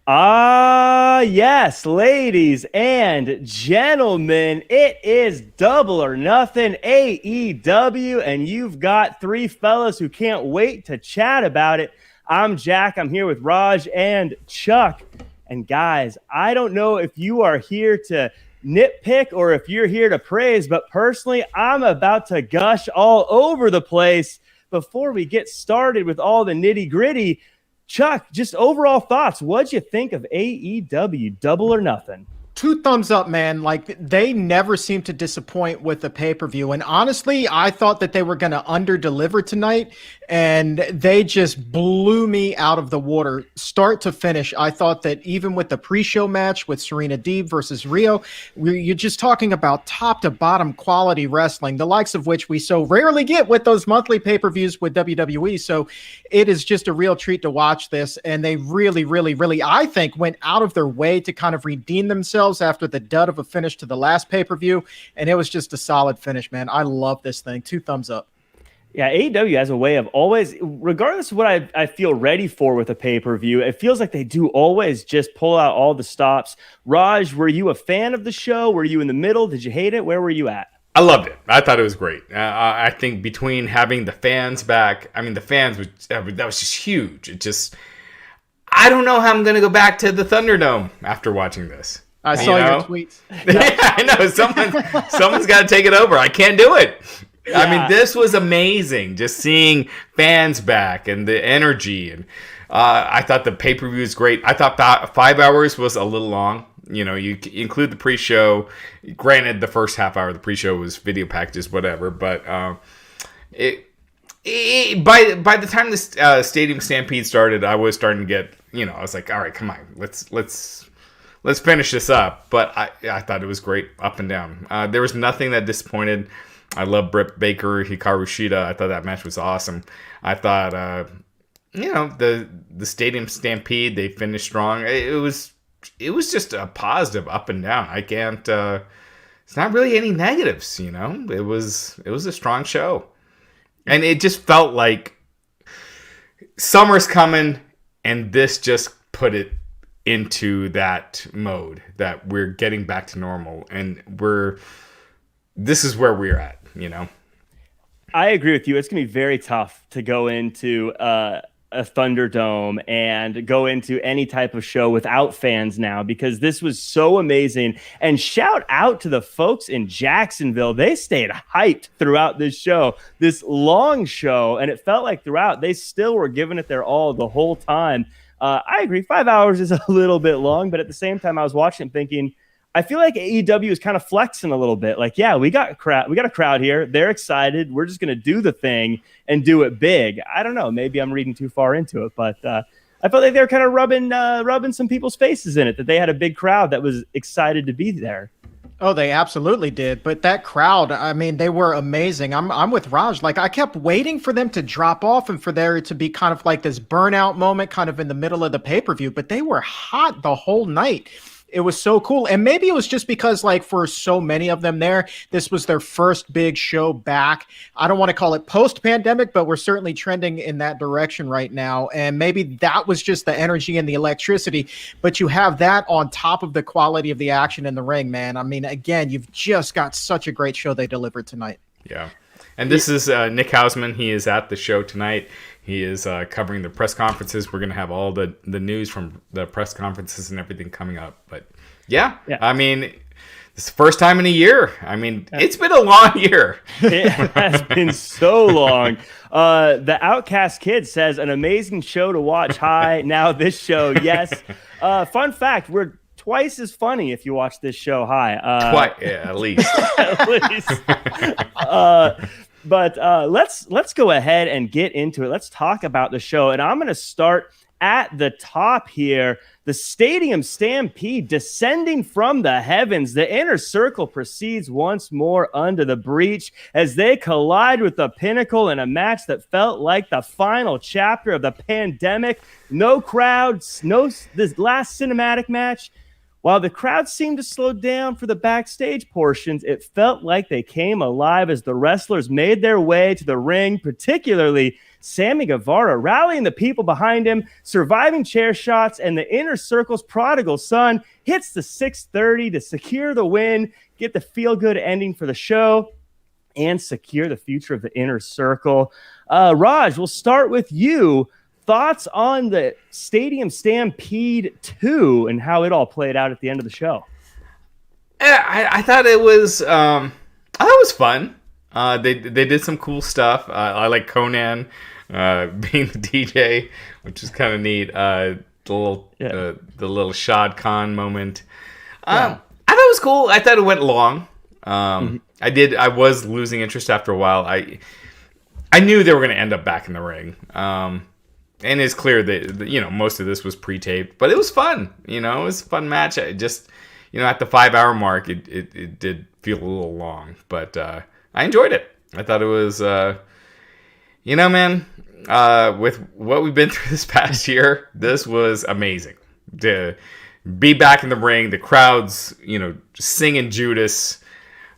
Yes, ladies and gentlemen, it is Double or Nothing AEW, and you've got three fellas who can't wait to chat about it. I'm Jack. I'm here with Raj and Chuck. And guys, I don't know if you are here to nitpick or if you're here to praise, but personally, I'm about to gush all over the place. Before we get started with all the nitty gritty, Chuck, just overall thoughts. What'd you think of AEW Double or Nothing? 2 thumbs up, man. Like, they never seem to disappoint with the pay-per-view. And honestly, I thought that they were going to under-deliver tonight, and they just blew me out of the water. Start to finish, I thought that even with the pre-show match with Serena Deeb versus Rio, you're just talking about top-to-bottom quality wrestling, the likes of which we so rarely get with those monthly pay-per-views with WWE. So it is just a real treat to watch this. And they really, really, really, I think, went out of their way to kind of redeem themselves after the dud of a finish to the last pay-per-view, and it was just a solid finish, man. I love this thing. 2 thumbs up. Yeah, AEW has a way of always, regardless of what I feel ready for with a pay-per-view, it feels like they do always just pull out all the stops. Raj, were you a fan of the show? Were you in the middle? Did you hate it? Where were you at? I loved it. I thought it was great. I think between having the fans back, the fans, that was just huge. I don't know how I'm going to go back to the Thunderdome after watching this. I saw your tweets. Yeah, I know. Someone's got to take it over. I can't do it. Yeah. This was amazing. Just seeing fans back and the energy. And I thought the pay-per-view was great. I thought 5 hours was a little long. You know, you include the pre-show. Granted, the first half hour of the pre-show was video packages, whatever. But by the time the Stadium Stampede started, I was starting to get, I was like, all right, come on, let's finish this up. But I thought it was great up and down. There was nothing that disappointed. I love Brit Baker, Hikaru Shida. I thought that match was awesome. I thought, the Stadium Stampede, they finished strong. It was just a positive up and down. I can't. It's not really any negatives. It was a strong show, and it just felt like summer's coming, and this just put it into that mode that we're getting back to normal, and this is where we're at. I agree with you. It's going to be very tough to go into a Thunderdome and go into any type of show without fans now, because this was so amazing. And shout out to the folks in Jacksonville. They stayed hyped throughout this show, this long show, and it felt like throughout they still were giving it their all the whole time. I agree. 5 hours is a little bit long, but at the same time, I was watching thinking, I feel like AEW is kind of flexing a little bit. Like, yeah, we got a crowd here. They're excited. We're just going to do the thing and do it big. I don't know. Maybe I'm reading too far into it, but I felt like they were kind of rubbing some people's faces in it, that they had a big crowd that was excited to be there. Oh, they absolutely did. But that crowd, they were amazing. I'm with Raj. Like, I kept waiting for them to drop off and for there to be kind of like this burnout moment kind of in the middle of the pay-per-view. But they were hot the whole night. It was so cool. And maybe it was just because, like, for so many of them there, this was their first big show back. I don't want to call it post-pandemic, but we're certainly trending in that direction right now. And maybe that was just the energy and the electricity. But you have that on top of the quality of the action in the ring, man. Again, you've just got such a great show they delivered tonight. Yeah. And this is Nick Hausman. He is at the show tonight. He is covering the press conferences. We're going to have all the news from the press conferences and everything coming up. But yeah. It's the first time in a year. It's been a long year. It has been so long. The Outcast Kid says, an amazing show to watch. Hi. Now this show. Yes. Fun fact, we're twice as funny if you watch this show. Hi. Twice, yeah, at least. At least. But let's go ahead and get into it. Let's talk about the show. And I'm going to start at the top here. The Stadium Stampede descending from the heavens. The Inner Circle proceeds once more under the breach as they collide with the Pinnacle in a match that felt like the final chapter of the pandemic. No crowds, this last cinematic match. While the crowd seemed to slow down for the backstage portions, it felt like they came alive as the wrestlers made their way to the ring, particularly Sammy Guevara rallying the people behind him, surviving chair shots, and the Inner Circle's prodigal son hits the 630 to secure the win, get the feel-good ending for the show, and secure the future of the Inner Circle. Raj, we'll start with you. Thoughts on the Stadium Stampede 2 and how it all played out at the end of the show? I thought it was fun. They did some cool stuff. I like Conan being the DJ, which is kind of neat. The little Shad Khan moment. I thought it was cool. I thought it went long. I was losing interest after a while. I knew they were going to end up back in the ring. And it's clear that most of this was pre-taped, but it was fun. It was a fun match. I just, at the 5-hour mark, it did feel a little long, but I enjoyed it. I thought it was, man, with what we've been through this past year, this was amazing. To be back in the ring, the crowds, singing Judas.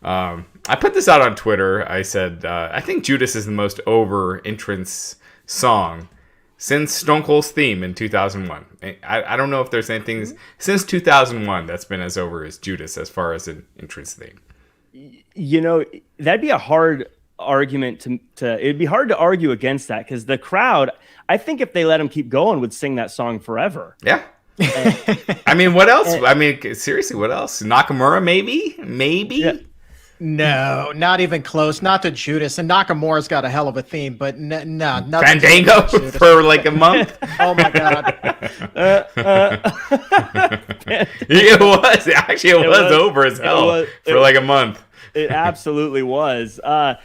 I put this out on Twitter. I said, I think Judas is the most over entrance song since Stone Cold's theme in 2001. I don't know if there's anything since 2001 that's been as over as Judas as far as an entrance theme. That'd be a hard argument to it'd be hard to argue against that, because the crowd, I think if they let him keep going, would sing that song forever. Yeah. I mean, what else? Seriously, what else? Nakamura, maybe? Yeah. No, not even close. Not to Judas. And Nakamura's got a hell of a theme, but no. Fandango for like a month? Oh, my God. It was. Actually, it was over as hell for like a month. It absolutely was. I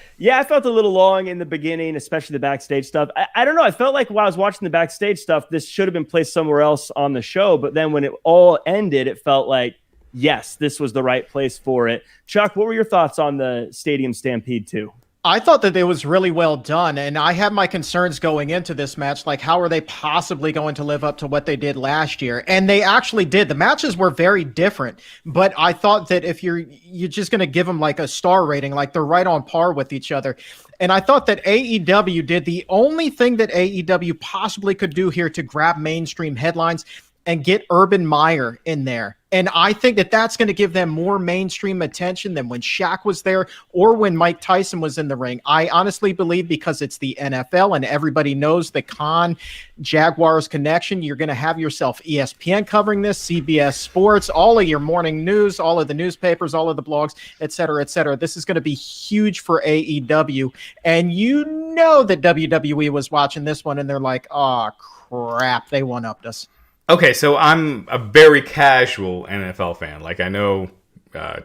felt a little long in the beginning, especially the backstage stuff. I don't know. I felt like while I was watching the backstage stuff, this should have been placed somewhere else on the show. But then when it all ended, it felt like, yes, this was the right place for it. Chuck, what were your thoughts on the Stadium Stampede 2? I thought that it was really well done, and I had my concerns going into this match, like how are they possibly going to live up to what they did last year? And they actually did. The matches were very different, but I thought that if you're just going to give them like a star rating, like they're right on par with each other. And I thought that AEW did the only thing that AEW possibly could do here to grab mainstream headlines and get Urban Meyer in there. And I think that that's going to give them more mainstream attention than when Shaq was there or when Mike Tyson was in the ring. I honestly believe, because it's the NFL and everybody knows the Khan Jaguars connection, you're going to have yourself ESPN covering this, CBS Sports, all of your morning news, all of the newspapers, all of the blogs, et cetera, et cetera. This is going to be huge for AEW. And that WWE was watching this one and they're like, oh, crap, they one-upped us. Okay, so I'm a very casual NFL fan. Like, I know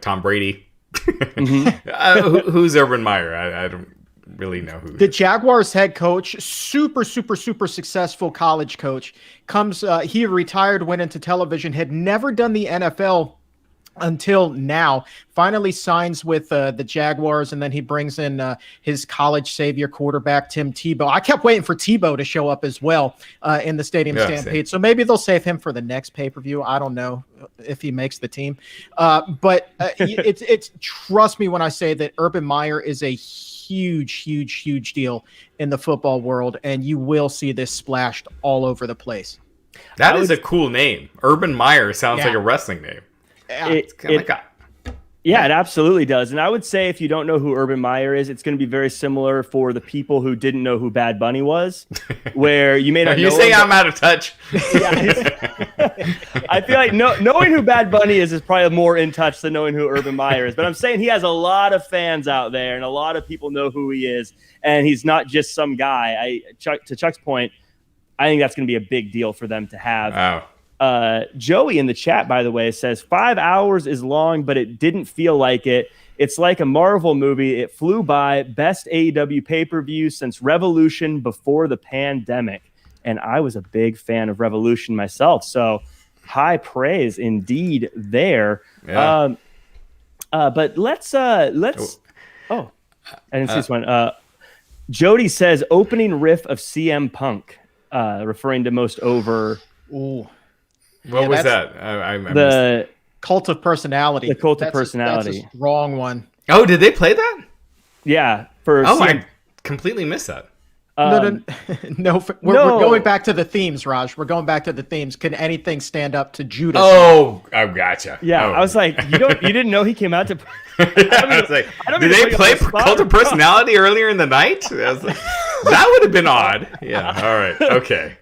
Tom Brady. Who's Urban Meyer? I don't really know who. The Jaguars head coach, super successful college coach, he retired, went into television, had never done the NFL until now, finally signs with the Jaguars, and then he brings in his college savior quarterback, Tim Tebow. I kept waiting for Tebow to show up as well in the Stadium Stampede, so maybe they'll save him for the next pay-per-view. I don't know if he makes the team. But it's trust me when I say that Urban Meyer is a huge deal in the football world, and you will see this splashed all over the place. That is a cool name. Urban Meyer sounds like a wrestling name. It absolutely does. And I would say if you don't know who Urban Meyer is, it's going to be very similar for the people who didn't know who Bad Bunny was, where you may not know. You say I'm out of touch. I feel like knowing who Bad Bunny is probably more in touch than knowing who Urban Meyer is. But I'm saying he has a lot of fans out there, and a lot of people know who he is, and he's not just some guy. To Chuck's point, I think that's going to be a big deal for them to have. Wow. Joey in the chat, by the way, says 5 hours is long, but it didn't feel like it. It's like a Marvel movie. It flew by. Best AEW pay-per-view since Revolution before the pandemic. And I was a big fan of Revolution myself. So high praise indeed there. Yeah. But let's I didn't see this one. Jody says opening riff of CM Punk, referring to most over. Ooh. What was that? I the Cult of Personality. The Cult of Personality. That's a strong one. Oh, did they play that? Yeah. I completely missed that. No, we're going back to the themes, Raj. We're going back to the themes. Can anything stand up to Judas? Oh, I gotcha. Yeah, oh. I was like, you didn't know he came out to. I was like, did they play Cult of Personality earlier in the night? I was like, that would have been odd. Yeah. All right. Okay.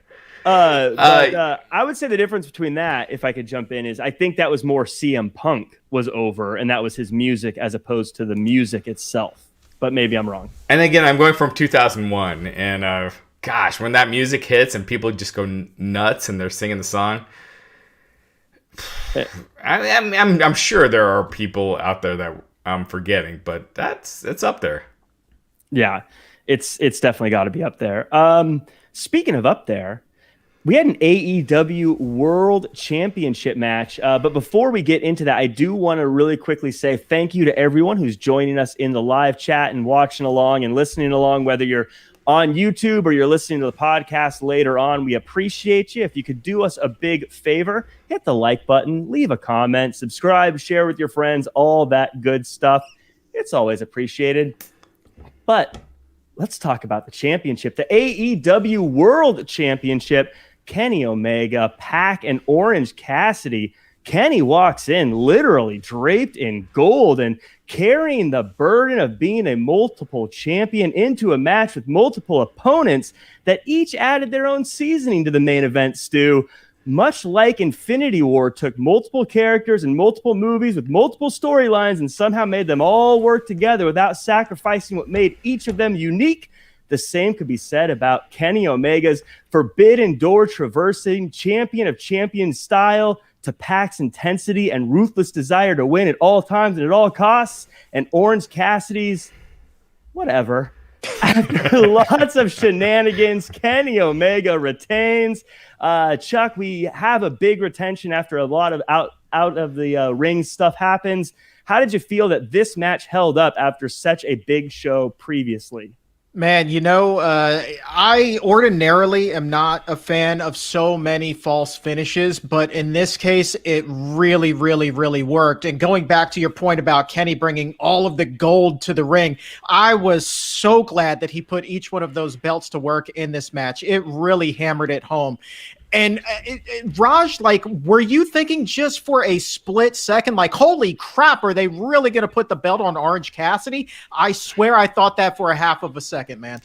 I would say the difference between that, if I could jump in, is I think that was more CM Punk was over, and that was his music as opposed to the music itself. But maybe I'm wrong. And again, I'm going from 2001, and gosh, when that music hits and people just go nuts and they're singing the song, I'm sure there are people out there that I'm forgetting, but it's up there. Yeah, it's definitely got to be up there. Speaking of up there, we had an AEW World Championship match. But before we get into that, I do want to really quickly say thank you to everyone who's joining us in the live chat and watching along and listening along, whether you're on YouTube or you're listening to the podcast later on. We appreciate you. If you could do us a big favor, hit the like button, leave a comment, subscribe, share with your friends, all that good stuff. It's always appreciated. But let's talk about the championship, the AEW World Championship. Kenny Omega, Pac, and Orange Cassidy. Kenny walks in literally draped in gold and carrying the burden of being a multiple champion into a match with multiple opponents that each added their own seasoning to the main event, Stu. Much like Infinity War took multiple characters and multiple movies with multiple storylines and somehow made them all work together without sacrificing what made each of them unique, the same could be said about Kenny Omega's forbidden door traversing champion of champions style to Pac's intensity and ruthless desire to win at all times and at all costs, and Orange Cassidy's whatever. After lots of shenanigans, Kenny Omega retains. Chuck, we have a big retention after a lot of out of the ring stuff happens. How did you feel that this match held up after such a big show previously? Man, I ordinarily am not a fan of so many false finishes, but in this case, it really, really, really worked. And going back to your point about Kenny bringing all of the gold to the ring, I was so glad that he put each one of those belts to work in this match. It really hammered it home. And Raj, were you thinking just for a split second, holy crap, are they really going to put the belt on Orange Cassidy? I swear I thought that for a half of a second, man.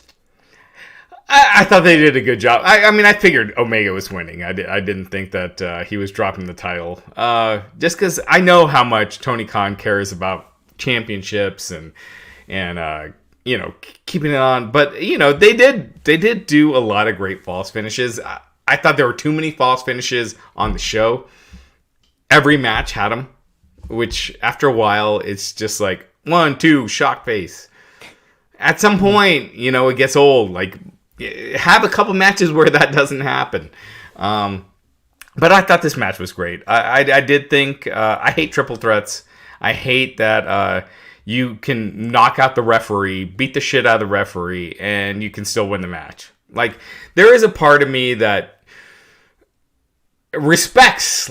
I thought they did a good job. I figured Omega was winning. I didn't think that he was dropping the title. Just because I know how much Tony Khan cares about championships and keeping it on. But, they did do a lot of great false finishes. I thought there were too many false finishes on the show. Every match had them, which after a while, it's just like 1, 2, shock face. At some point, it gets old. Have a couple matches where that doesn't happen. But I thought this match was great. I did think, I hate triple threats. I hate that you can knock out the referee, beat the shit out of the referee, and you can still win the match. There is a part of me that respects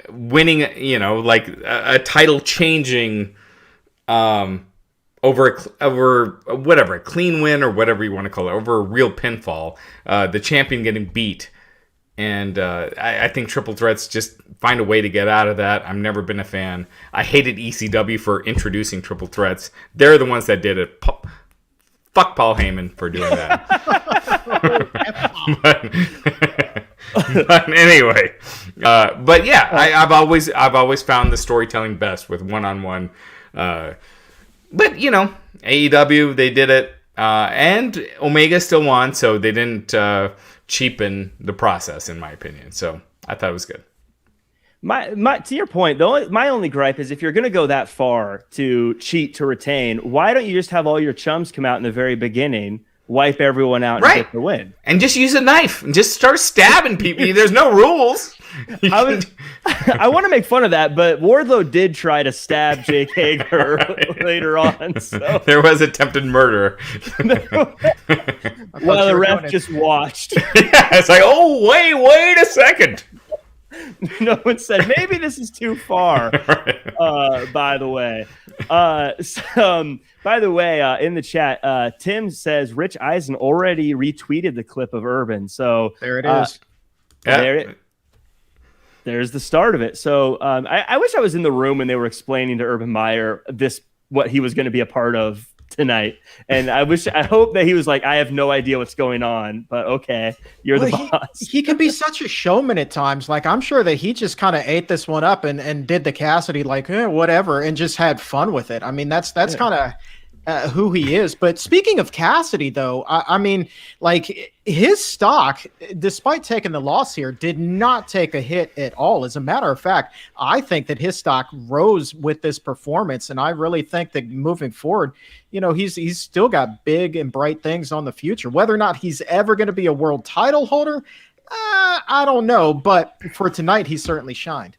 winning, a title changing over whatever, a clean win or whatever you want to call it, over a real pinfall, the champion getting beat. And I think triple threats just find a way to get out of that. I've never been a fan. I hated ECW for introducing triple threats. They're the ones that did it. Fuck Paul Heyman for doing that. But anyway, but yeah, I've always found the storytelling best with one-on-one. But AEW, they did it, and Omega still won, so they didn't cheapen the process, in my opinion. So I thought it was good. My to your point, my only gripe is if you're going to go that far to cheat to retain, why don't you just have all your chums come out in the very beginning, wipe everyone out, and get the win? And just use a knife and just start stabbing people. There's no rules. I want to make fun of that, but Wardlow did try to stab Jake Hager later on. So. There was attempted murder. While the ref just watched. Yeah, it's like, oh, wait a second. No one said, maybe this is too far, by the way. By the way, in the chat, Tim says Rich Eisen already retweeted the clip of Urban. So there it is. There's the start of it. So I wish I was in the room when they were explaining to Urban Meyer what he was going to be a part of tonight. And I hope that he was like, I have no idea what's going on, but okay, you're the boss. He can be such a showman at times. Like, I'm sure that he just kind of ate this one up and did the Cassidy, like, whatever, and just had fun with it. I mean, that's kind of who he is. But speaking of Cassidy, though, I mean, like, his stock, despite taking the loss here, did not take a hit at all. As a matter of fact, I think that his stock rose with this performance, and I really think that moving forward, he's still got big and bright things on the future. Whether or not he's ever going to be a world title holder, I don't know. But for tonight, he certainly shined.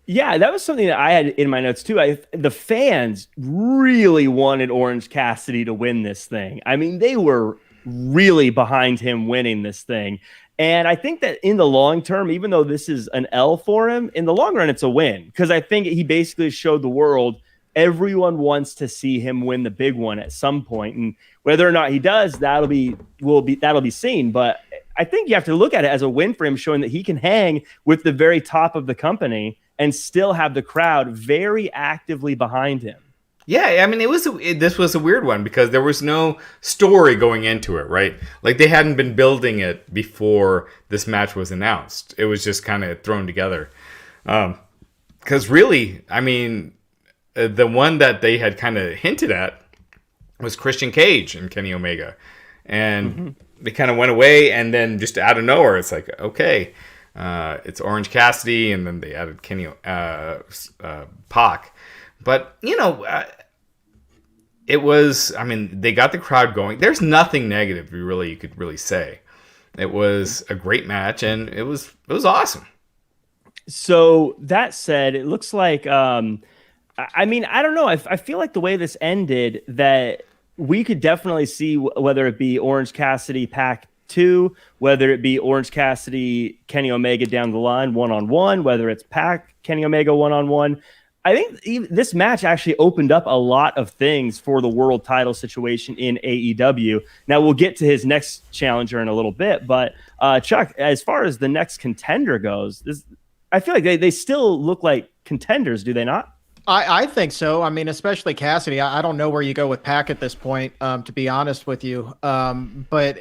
Yeah, that was something that I had in my notes too. The fans really wanted Orange Cassidy to win this thing. I mean, they were really behind him winning this thing. And I think that in the long term, even though this is an L for him, in the long run, it's a win. Because I think he basically showed the world everyone wants to see him win the big one at some point. And whether or not he does, that'll be seen. But I think you have to look at it as a win for him, showing that he can hang with the very top of the company and still have the crowd very actively behind him. Yeah, I mean, this was a weird one because there was no story going into it, right? Like, they hadn't been building it before this match was announced. It was just kind of thrown together. Because really, I mean, the one that they had kind of hinted at was Christian Cage and Kenny Omega. And they kind of went away, and then just out of nowhere, it's like, okay, it's Orange Cassidy, and then they added Kenny Pac. But, it was, I mean, they got the crowd going. There's nothing negative you could really say. It was a great match, and it was awesome. So that said, it looks like, I mean, I don't know. I feel like the way this ended, that we could definitely see whether it be Orange Cassidy Pac 2, whether it be Orange Cassidy Kenny Omega down the line 1-on-1, whether it's Pac Kenny Omega 1-on-1. I think this match actually opened up a lot of things for the world title situation in AEW. Now, we'll get to his next challenger in a little bit, but Chuck, as far as the next contender goes, I feel like they still look like contenders, do they not? I think so. I mean, especially Cassidy. I don't know where you go with Pac at this point, to be honest with you. But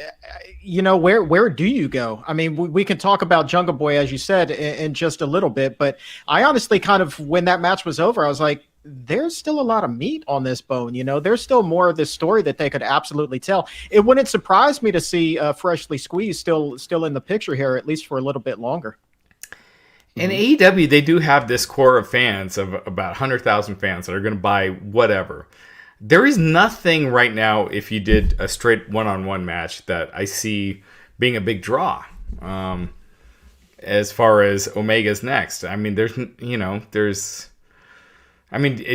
where do you go? I mean, we can talk about Jungle Boy, as you said, in just a little bit. But I honestly kind of, when that match was over, I was like, there's still a lot of meat on this bone. There's still more of this story that they could absolutely tell. It wouldn't surprise me to see Freshly Squeezed still in the picture here, at least for a little bit longer. In AEW, they do have this core of fans of about 100,000 fans that are going to buy whatever. There is nothing right now, if you did a straight one-on-one match, that I see being a big draw. As far as Omega's next, I mean, do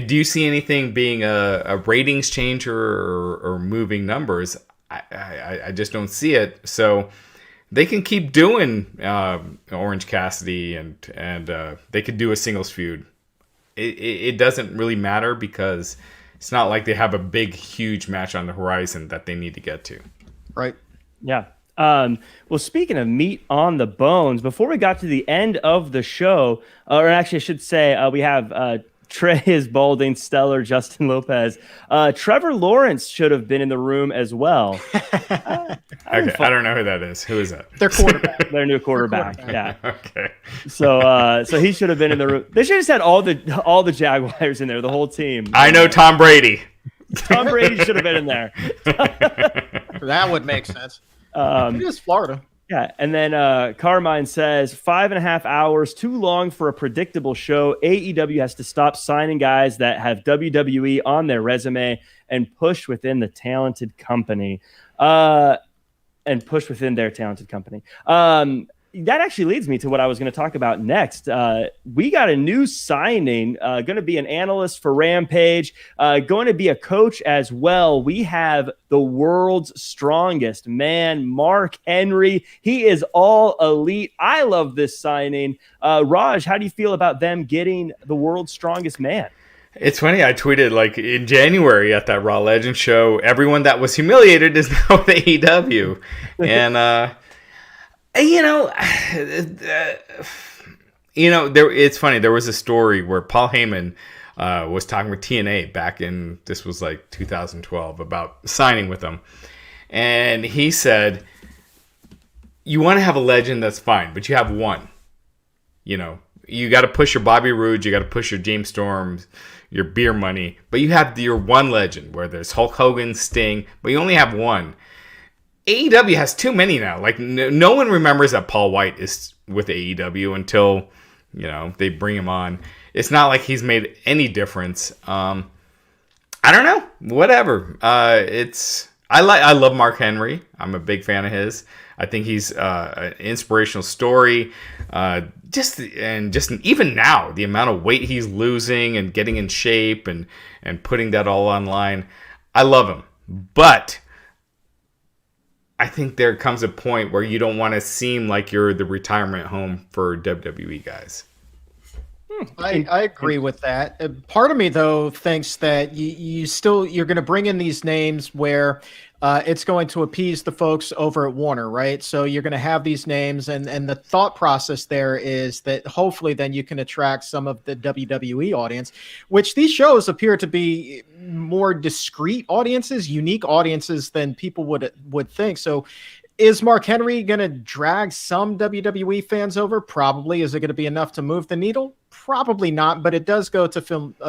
you see anything being a ratings changer or moving numbers? I just don't see it. So they can keep doing Orange Cassidy and they could do a singles feud. It doesn't really matter because it's not like they have a big, huge match on the horizon that they need to get to. Right. Yeah. Well, speaking of meat on the bones, before we got to the end of the show, or actually I should say we have Trey is balding, Stellar, Justin Lopez. Trevor Lawrence should have been in the room as well. Okay, I don't know who that is. Who is that? Their quarterback. Their new quarterback. Yeah. Okay. So he should have been in the room. They should have had all the Jaguars in there, the whole team. I know Tom Brady. Tom Brady should have been in there. That would make sense. It is Florida. Yeah, and then Carmine says 5.5 hours, too long for a predictable show. AEW has to stop signing guys that have WWE on their resume and push within the talented company. That actually leads me to what I was going to talk about next. We got a new signing, going to be an analyst for Rampage, going to be a coach as well. We have the world's strongest man, Mark Henry. He is all elite. I love this signing. Raj, how do you feel about them getting the world's strongest man? It's funny, I tweeted like in January at that Raw Legends show, everyone that was humiliated is now with AEW. And it's funny, there was a story where Paul Heyman was talking with TNA back in, this was like 2012, about signing with them. And he said, you want to have a legend, that's fine, but you have one. You got to push your Bobby Roode, you got to push your James Storms, your Beer Money, but you have your one legend where there's Hulk Hogan, Sting, but you only have one. AEW has too many now. Like no one remembers that Paul White is with AEW until they bring him on. It's not like he's made any difference. I don't know. Whatever. I love Mark Henry. I'm a big fan of his. I think he's an inspirational story. Even now, the amount of weight he's losing and getting in shape and putting that all online, I love him. But I think there comes a point where you don't want to seem like you're the retirement home for WWE guys. I agree with that. Part of me, though, thinks that you're going to bring in these names where it's going to appease the folks over at Warner, right? So you're going to have these names, and the thought process there is that hopefully then you can attract some of the WWE audience, which these shows appear to be more discreet audiences, unique audiences than people would think. So is Mark Henry going to drag some WWE fans over? Probably. Is it going to be enough to move the needle? Probably not, but it does go to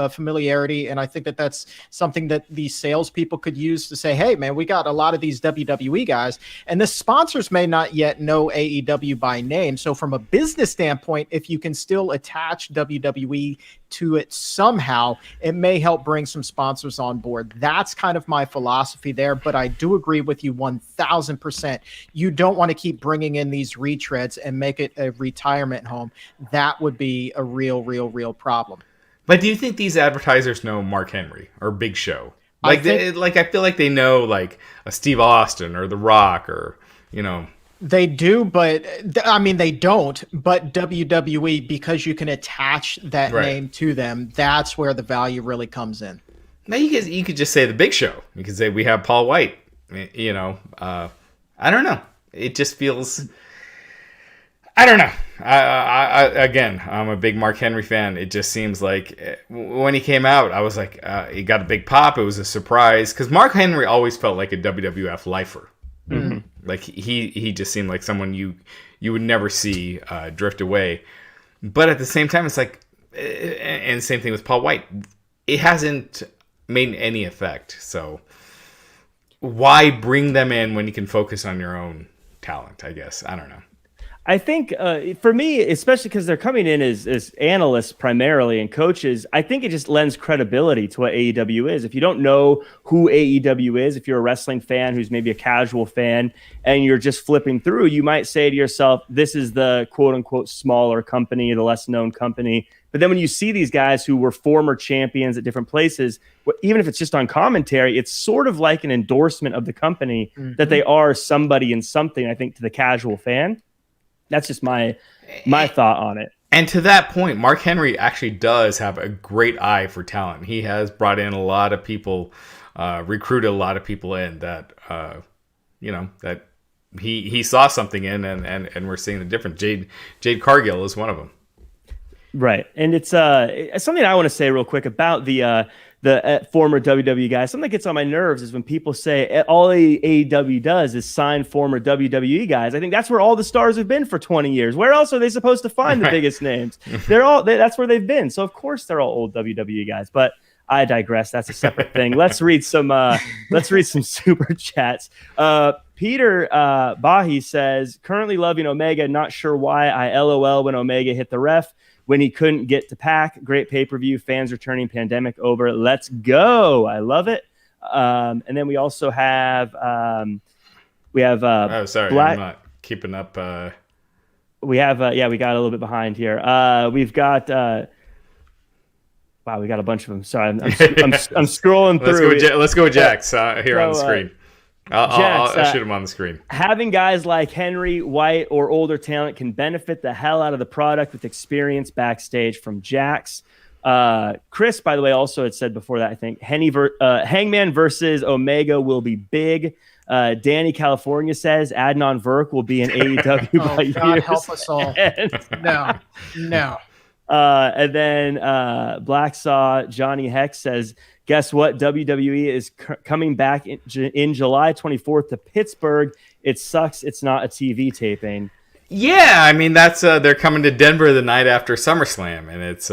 familiarity, and I think that that's something that these salespeople could use to say, hey, man, we got a lot of these WWE guys, and the sponsors may not yet know AEW by name. So from a business standpoint, if you can still attach WWE to it somehow, it may help bring some sponsors on board. That's kind of my philosophy there, but I do agree with you 1,000%. You don't want to keep bringing in these retreads and make it a retirement home. That would be a real problem. But do you think these advertisers know Mark Henry or Big Show? I feel like they know like a Steve Austin or The Rock or They do, but they don't. But WWE, because you can attach that name to them, that's where the value really comes in. Now you could just say the Big Show. You could say we have Paul White. I don't know. It just feels. I don't know. Again, I'm a big Mark Henry fan. It just seems like when he came out, I was like, he got a big pop. It was a surprise because Mark Henry always felt like a WWF lifer. Mm-hmm. Like he just seemed like someone you would never see drift away. But at the same time, it's like, and same thing with Paul White. It hasn't made any effect. So why bring them in when you can focus on your own talent? I guess I don't know. I think for me, especially because they're coming in as analysts primarily and coaches, I think it just lends credibility to what AEW is. If you don't know who AEW is, if you're a wrestling fan who's maybe a casual fan and you're just flipping through, you might say to yourself, this is the quote unquote smaller company, the less known company. But then when you see these guys who were former champions at different places, even if it's just on commentary, it's sort of like an endorsement of the company that they are somebody in something, I think, to the casual fan. That's just my thought on it. And to that point, Mark Henry actually does have a great eye for talent. He has brought in a lot of people, recruited a lot of people in that, that he saw something in, and we're seeing the difference. Jade Cargill is one of them. Right. And it's something I want to say real quick about the former WWE guys. Something that gets on my nerves is when people say all AEW does is sign former WWE guys. I think that's where all the stars have been for 20 years. Where else are they supposed to find the biggest names? That's where they've been. So of course they're all old WWE guys, but I digress. That's a separate thing. Let's read some super chats. Peter Bahi says, currently loving Omega. Not sure why. I LOL when Omega hit the ref. When he couldn't get to Pac, great pay-per-view, fans returning, pandemic over. Let's go. I love it. And then we also have oh, sorry, I'm not keeping up. We have we got a little bit behind here. We've got wow, we got a bunch of them. Sorry, I'm scrolling through. Let's go with Jax here on the screen. I'll shoot him on the screen. Having guys like Henry, White, or older talent can benefit the hell out of the product with experience backstage from Jax. Chris, by the way, also had said before that, I think Hangman versus Omega will be big. Danny California says Adnan Virk will be in AEW by God years. help us all. No. And then Blacksaw Johnny Hex says, guess what? WWE is coming back in July 24th to Pittsburgh. It sucks. It's not a TV taping. Yeah, I mean that's they're coming to Denver the night after SummerSlam, and it's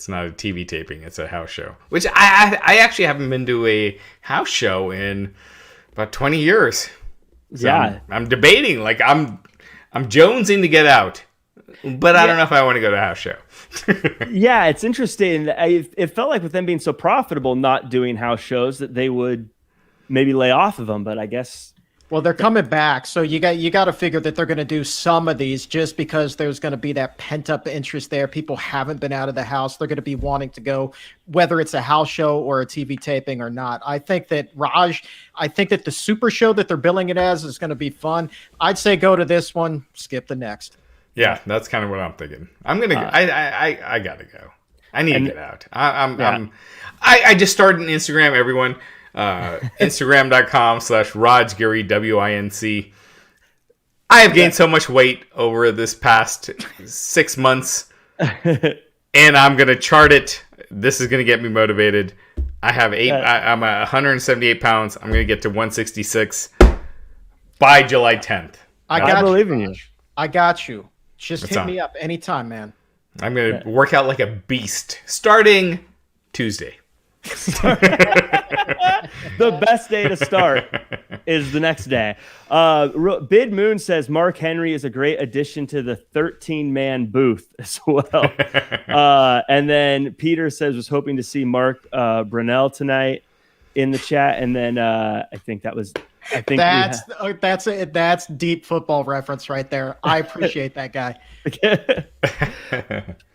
not a TV taping; it's a house show. Which I actually haven't been to a house show in about 20 years. So Yeah, I'm debating. Like I'm jonesing to get out, but I don't know if I want to go to a house show. yeah, it's interesting. It felt like with them being so profitable, not doing house shows, that they would maybe lay off of them. But I guess. Well, they're coming back, so you got to figure that they're going to do some of these just because there's going to be that pent up interest there. People haven't been out of the house; they're going to be wanting to go, whether it's a house show or a TV taping or not. I think that the Super Show that they're billing it as is going to be fun. I'd say go to this one, skip the next. Yeah, that's kind of what I'm thinking. I'm gonna. I gotta go. I need to get out. I just started an Instagram. Everyone. Instagram.com/Raj Giri WINC. I have gained so much weight over this past 6 months, and I'm gonna chart it. This is gonna get me motivated. I'm at 178 pounds. I'm gonna get to 166 by July 10th. I believe in you. I got you. Just hit me up anytime, man. I'm gonna work out like a beast starting Tuesday. The best day to start is the next day. Bid Moon says Mark Henry is a great addition to the 13-man booth as well. And then Peter says was hoping to see Mark Brunell tonight in the chat. And then I think that's deep football reference right there. I appreciate that guy.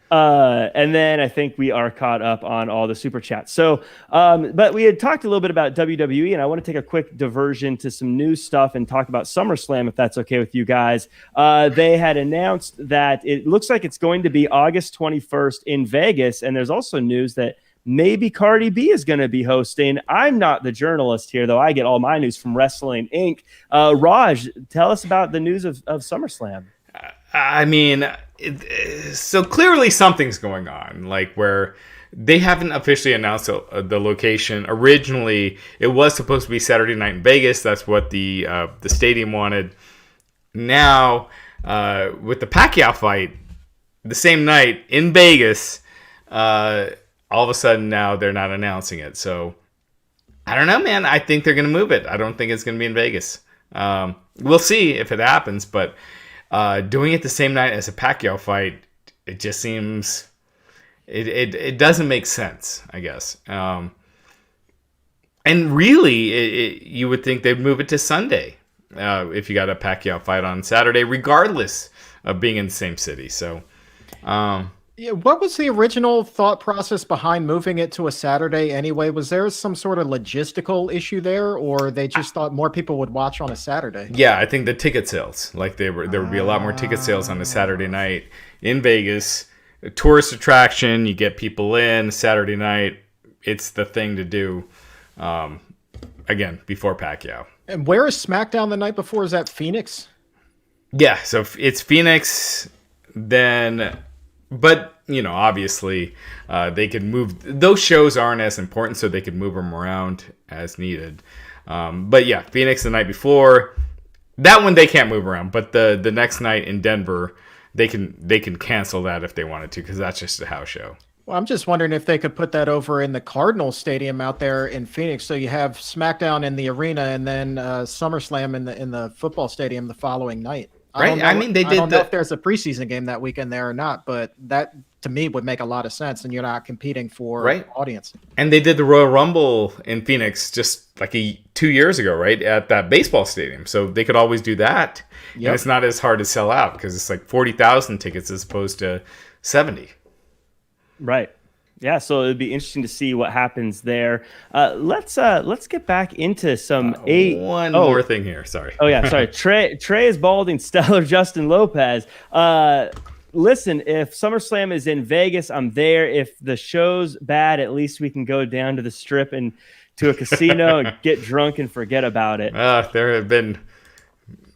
And then I think we are caught up on all the super chats. So, but we had talked a little bit about WWE, and I want to take a quick diversion to some new stuff and talk about SummerSlam, if that's okay with you guys. They had announced that it looks like it's going to be August 21st in Vegas, and there's also news that maybe Cardi B is going to be hosting. I'm not the journalist here, though. I get all my news from Wrestling Inc. Raj, tell us about the news of SummerSlam. I mean, so clearly something's going on, like where they haven't officially announced the location. Originally, it was supposed to be Saturday night in Vegas. That's what the stadium wanted. Now, with the Pacquiao fight, the same night in Vegas, all of a sudden now they're not announcing it. So I don't know, man. I think they're going to move it. I don't think it's going to be in Vegas. We'll see if it happens, but doing it the same night as a Pacquiao fight, it just seems it doesn't make sense, I guess. And really, you would think they'd move it to Sunday if you got a Pacquiao fight on Saturday, regardless of being in the same city. So, yeah, what was the original thought process behind moving it to a Saturday anyway? Was there some sort of logistical issue there, or they just thought more people would watch on a Saturday? Yeah, I think the ticket sales, like there would be a lot more ticket sales on a Saturday night in Vegas. A tourist attraction, you get people in Saturday night. It's the thing to do. Again, before Pacquiao. And where is SmackDown the night before? Is that Phoenix? Yeah, so it's Phoenix, then. But, obviously, they could move. Those shows aren't as important, so they could move them around as needed. But yeah, Phoenix the night before. That one they can't move around. But the next night in Denver, they can cancel that if they wanted to, because that's just a house show. Well, I'm just wondering if they could put that over in the Cardinal Stadium out there in Phoenix. So you have SmackDown in the arena and then SummerSlam in the football stadium the following night. Right. I mean, they did. I don't know if there's a preseason game that weekend there or not, but that to me would make a lot of sense, and you're not competing for audience. And they did the Royal Rumble in Phoenix just like 2 years ago, right, at that baseball stadium. So they could always do that. Yep. And it's not as hard to sell out because it's like 40,000 tickets as opposed to 70. Right. Yeah, so it'd be interesting to see what happens there. Let's get back into some more thing here. Sorry. Oh yeah, sorry. Trey is balding. Stellar Justin Lopez. listen, if SummerSlam is in Vegas, I'm there. If the show's bad, at least we can go down to the Strip and to a casino and get drunk and forget about it. There have been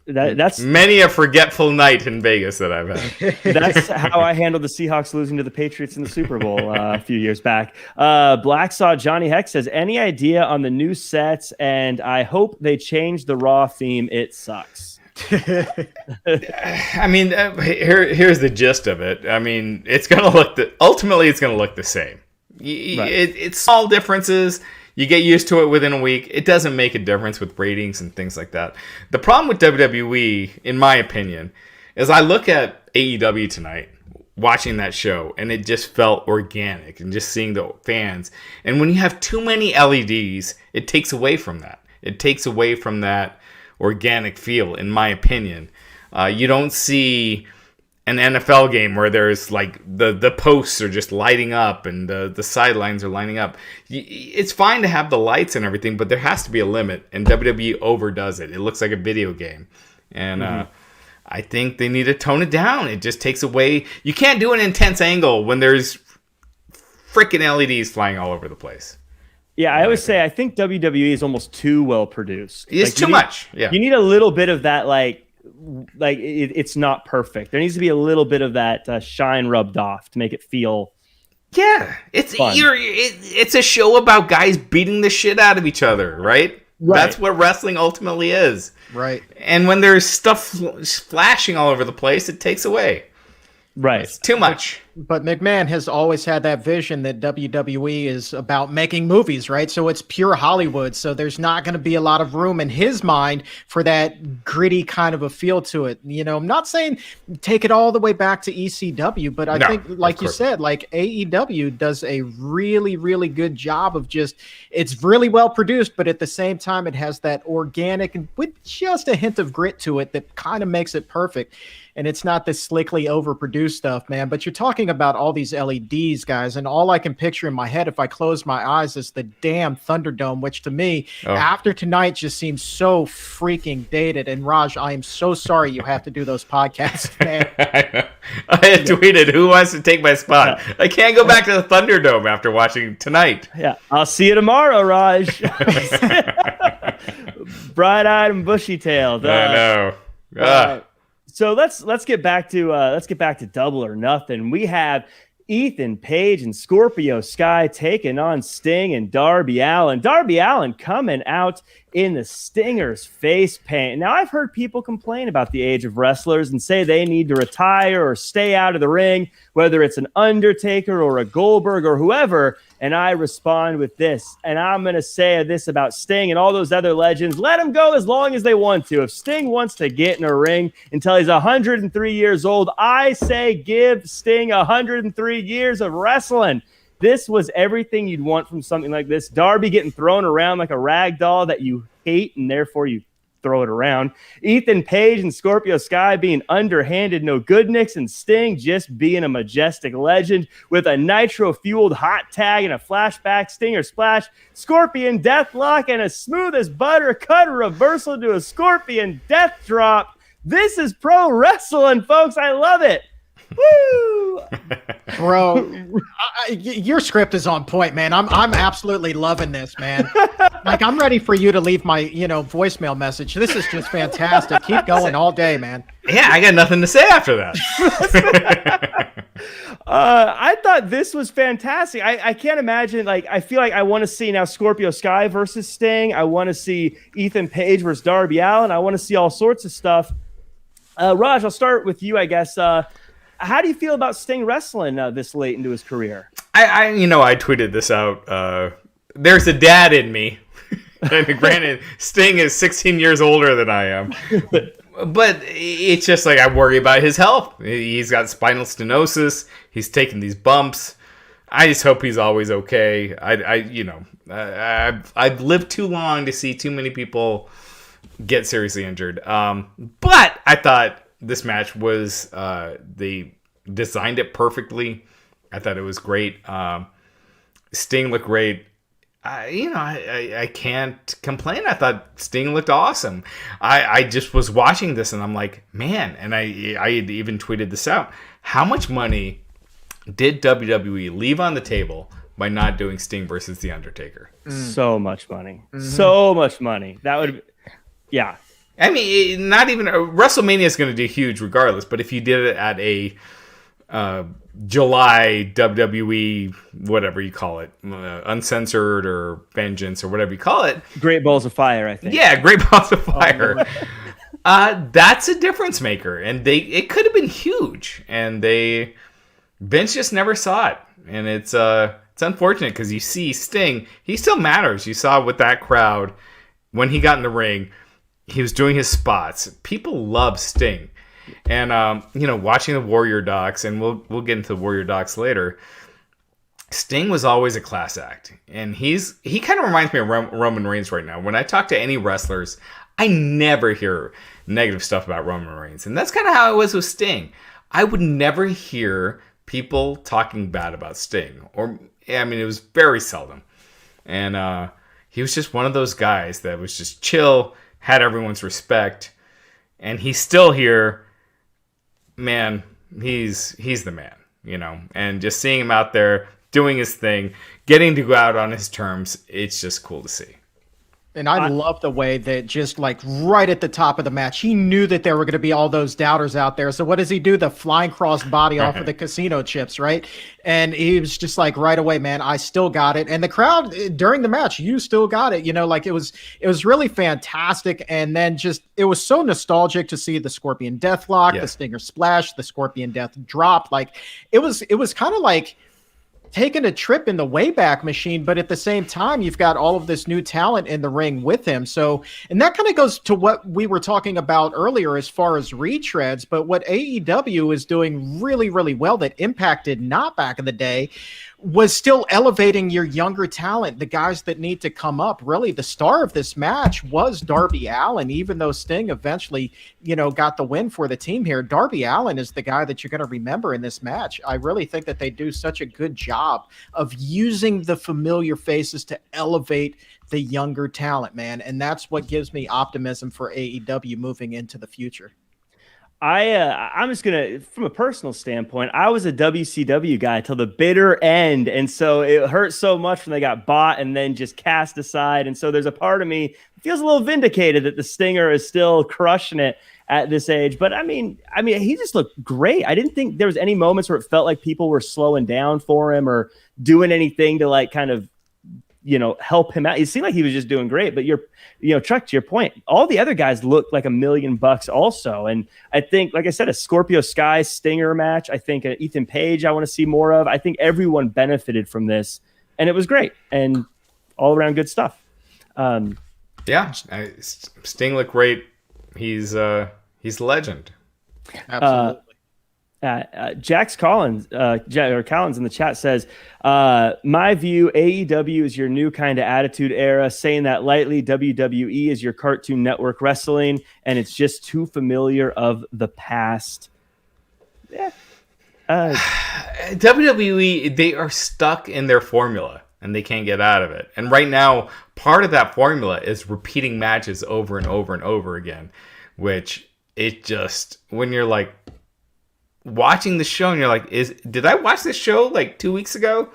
that's many a forgetful night in Vegas that I've had. That's how I handled the Seahawks losing to the Patriots in the Super Bowl a few years back. Blacksaw Johnny Hex says, any idea on the new sets? And I hope they change the Raw theme. It sucks. I mean, here's the gist of it. I mean, it's going to look ultimately it's going to look the same. Right. It's small differences. You get used to it within a week. It doesn't make a difference with ratings and things like that. The problem with WWE, in my opinion, is I look at AEW tonight, watching that show, and it just felt organic and just seeing the fans. And when you have too many LEDs, it takes away from that. It takes away from that organic feel, in my opinion. You don't see an NFL game where there's like the posts are just lighting up and the sidelines are lining up. It's fine to have the lights and everything, but there has to be a limit, and WWE overdoes it. It looks like a video game. And I think they need to tone it down. It just takes away. You can't do an intense angle when there's freaking LEDs flying all over the place. Yeah, I always say I think WWE is almost too well produced. It's too much. Yeah, you need a little bit of that, it's not perfect. There needs to be a little bit of that shine rubbed off to make it feel. Yeah, it's a show about guys beating the shit out of each other, right? That's what wrestling ultimately is. Right. And when there's stuff flashing all over the place, it takes away. Right. It's too much. But McMahon has always had that vision that WWE is about making movies, right? So it's pure Hollywood. So there's not going to be a lot of room in his mind for that gritty kind of a feel to it. You know, I'm not saying take it all the way back to ECW, but I think, like you said, like AEW does a really, really good job of it's really well produced, but at the same time, it has that organic and with just a hint of grit to it that kind of makes it perfect. And it's not this slickly overproduced stuff, man. But you're talking about all these LEDs, guys, and all I can picture in my head if I close my eyes is the damn Thunderdome, which to me, after tonight, just seems so freaking dated. And Raj, I am so sorry you have to do those podcasts, man. I had tweeted, who wants to take my spot? I can't go back to the Thunderdome after watching tonight. Yeah, I'll see you tomorrow, Raj. Bright-eyed and bushy-tailed. I know. So let's get back to Double or Nothing. We have Ethan Page and Scorpio Sky taking on Sting and Darby Allin. Darby Allin coming out in the Stinger's face paint. Now, I've heard people complain about the age of wrestlers and say they need to retire or stay out of the ring, whether it's an Undertaker or a Goldberg or whoever. And I respond with this, and I'm going to say this about Sting and all those other legends. Let them go as long as they want to. If Sting wants to get in a ring until he's 103 years old, I say give Sting 103 years of wrestling. This was everything you'd want from something like this. Darby getting thrown around like a rag doll that you hate, and therefore you throw it around. Ethan Page and Scorpio Sky being underhanded, no good nicks, and Sting just being a majestic legend with a nitro-fueled hot tag and a flashback Stinger splash, Scorpion Deathlock, and a smooth as butter cut reversal to a Scorpion Death Drop. This is pro wrestling, folks. I love it. Woo! Bro, your script is on point, man. I'm absolutely loving this, man. Like, I'm ready for you to leave my, voicemail message. This is just fantastic. Keep going all day, man. Yeah, I got nothing to say after that. I thought this was fantastic. I can't imagine, I feel like I want to see now Scorpio Sky versus Sting. I want to see Ethan Page versus Darby Allin. I want to see all sorts of stuff. Raj, I'll start with you, I guess. How do you feel about Sting wrestling this late into his career? I tweeted this out. There's a dad in me. And granted, Sting is 16 years older than I am. But it's just like I worry about his health. He's got spinal stenosis. He's taking these bumps. I just hope he's always okay. I've lived too long to see too many people get seriously injured. But I thought this match was, they designed it perfectly. I thought it was great. Sting looked great. I can't complain. I thought Sting looked awesome. I just was watching this and I'm like, man, and I had even tweeted this out. How much money did WWE leave on the table by not doing Sting versus The Undertaker? So much money. So much money. That would, yeah. I mean, not even WrestleMania is going to do huge regardless. But if you did it at a July WWE, whatever you call it, Uncensored or Vengeance or whatever you call it, Great Balls of Fire, I think. Yeah, Great Balls of Fire. That's a difference maker, and it could have been huge, and Vince just never saw it, and it's unfortunate because you see Sting, he still matters. You saw with that crowd when he got in the ring, he was doing his spots. People love Sting, and watching the Warrior docs, and we'll get into the Warrior docs later. Sting was always a class act, and he kind of reminds me of Roman Reigns right now. When I talk to any wrestlers, I never hear negative stuff about Roman Reigns, and that's kind of how it was with Sting. I would never hear people talking bad about Sting, it was very seldom, and he was just one of those guys that was just chill, had everyone's respect, and he's still here. Man, he's the man, and just seeing him out there doing his thing, getting to go out on his terms, it's just cool to see. And I love the way that just like right at the top of the match, he knew that there were going to be all those doubters out there. So what does he do? The flying cross body off of the casino chips, right? And he was just like, right away, man, I still got it. And the crowd during the match, you still got it. It was really fantastic. And then it was so nostalgic to see the Scorpion Deathlock, the Stinger Splash, the Scorpion Death Drop. Like it was kind of like taking a trip in the Wayback Machine, but at the same time, you've got all of this new talent in the ring with him. So, and that kind of goes to what we were talking about earlier as far as retreads, but what AEW is doing really, really well that Impact did not back in the day was still elevating your younger talent, the guys that need to come up. Really, the star of this match was Darby Allin, even though Sting eventually, got the win for the team here. Darby Allin is the guy that you're going to remember in this match. I really think that they do such a good job of using the familiar faces to elevate the younger talent, man. And that's what gives me optimism for AEW moving into the future. I'm just gonna, from a personal standpoint, I was a WCW guy till the bitter end, and so it hurt so much when they got bought and then just cast aside. And so there's a part of me that feels a little vindicated that the Stinger is still crushing it at this age. But I mean, he just looked great. I didn't think there was any moments where it felt like people were slowing down for him or doing anything to like kind of help him out. It seemed like he was just doing great, but Chuck, to your point, all the other guys looked like $1 million also. And I think, like I said, a Scorpio Sky Stinger match, I think Ethan Page, I want to see more of. I think everyone benefited from this, and it was great and all around good stuff. Sting looked great. He's a legend. Absolutely. Jax Collins, Collins in the chat says, my view, AEW is your new kind of attitude era. Saying that lightly, WWE is your Cartoon Network wrestling, and it's just too familiar of the past. Yeah. WWE, they are stuck in their formula, and they can't get out of it. And right now, part of that formula is repeating matches over and over and over again, which it just, when you're like, watching the show and you're like, did I watch this show like 2 weeks ago?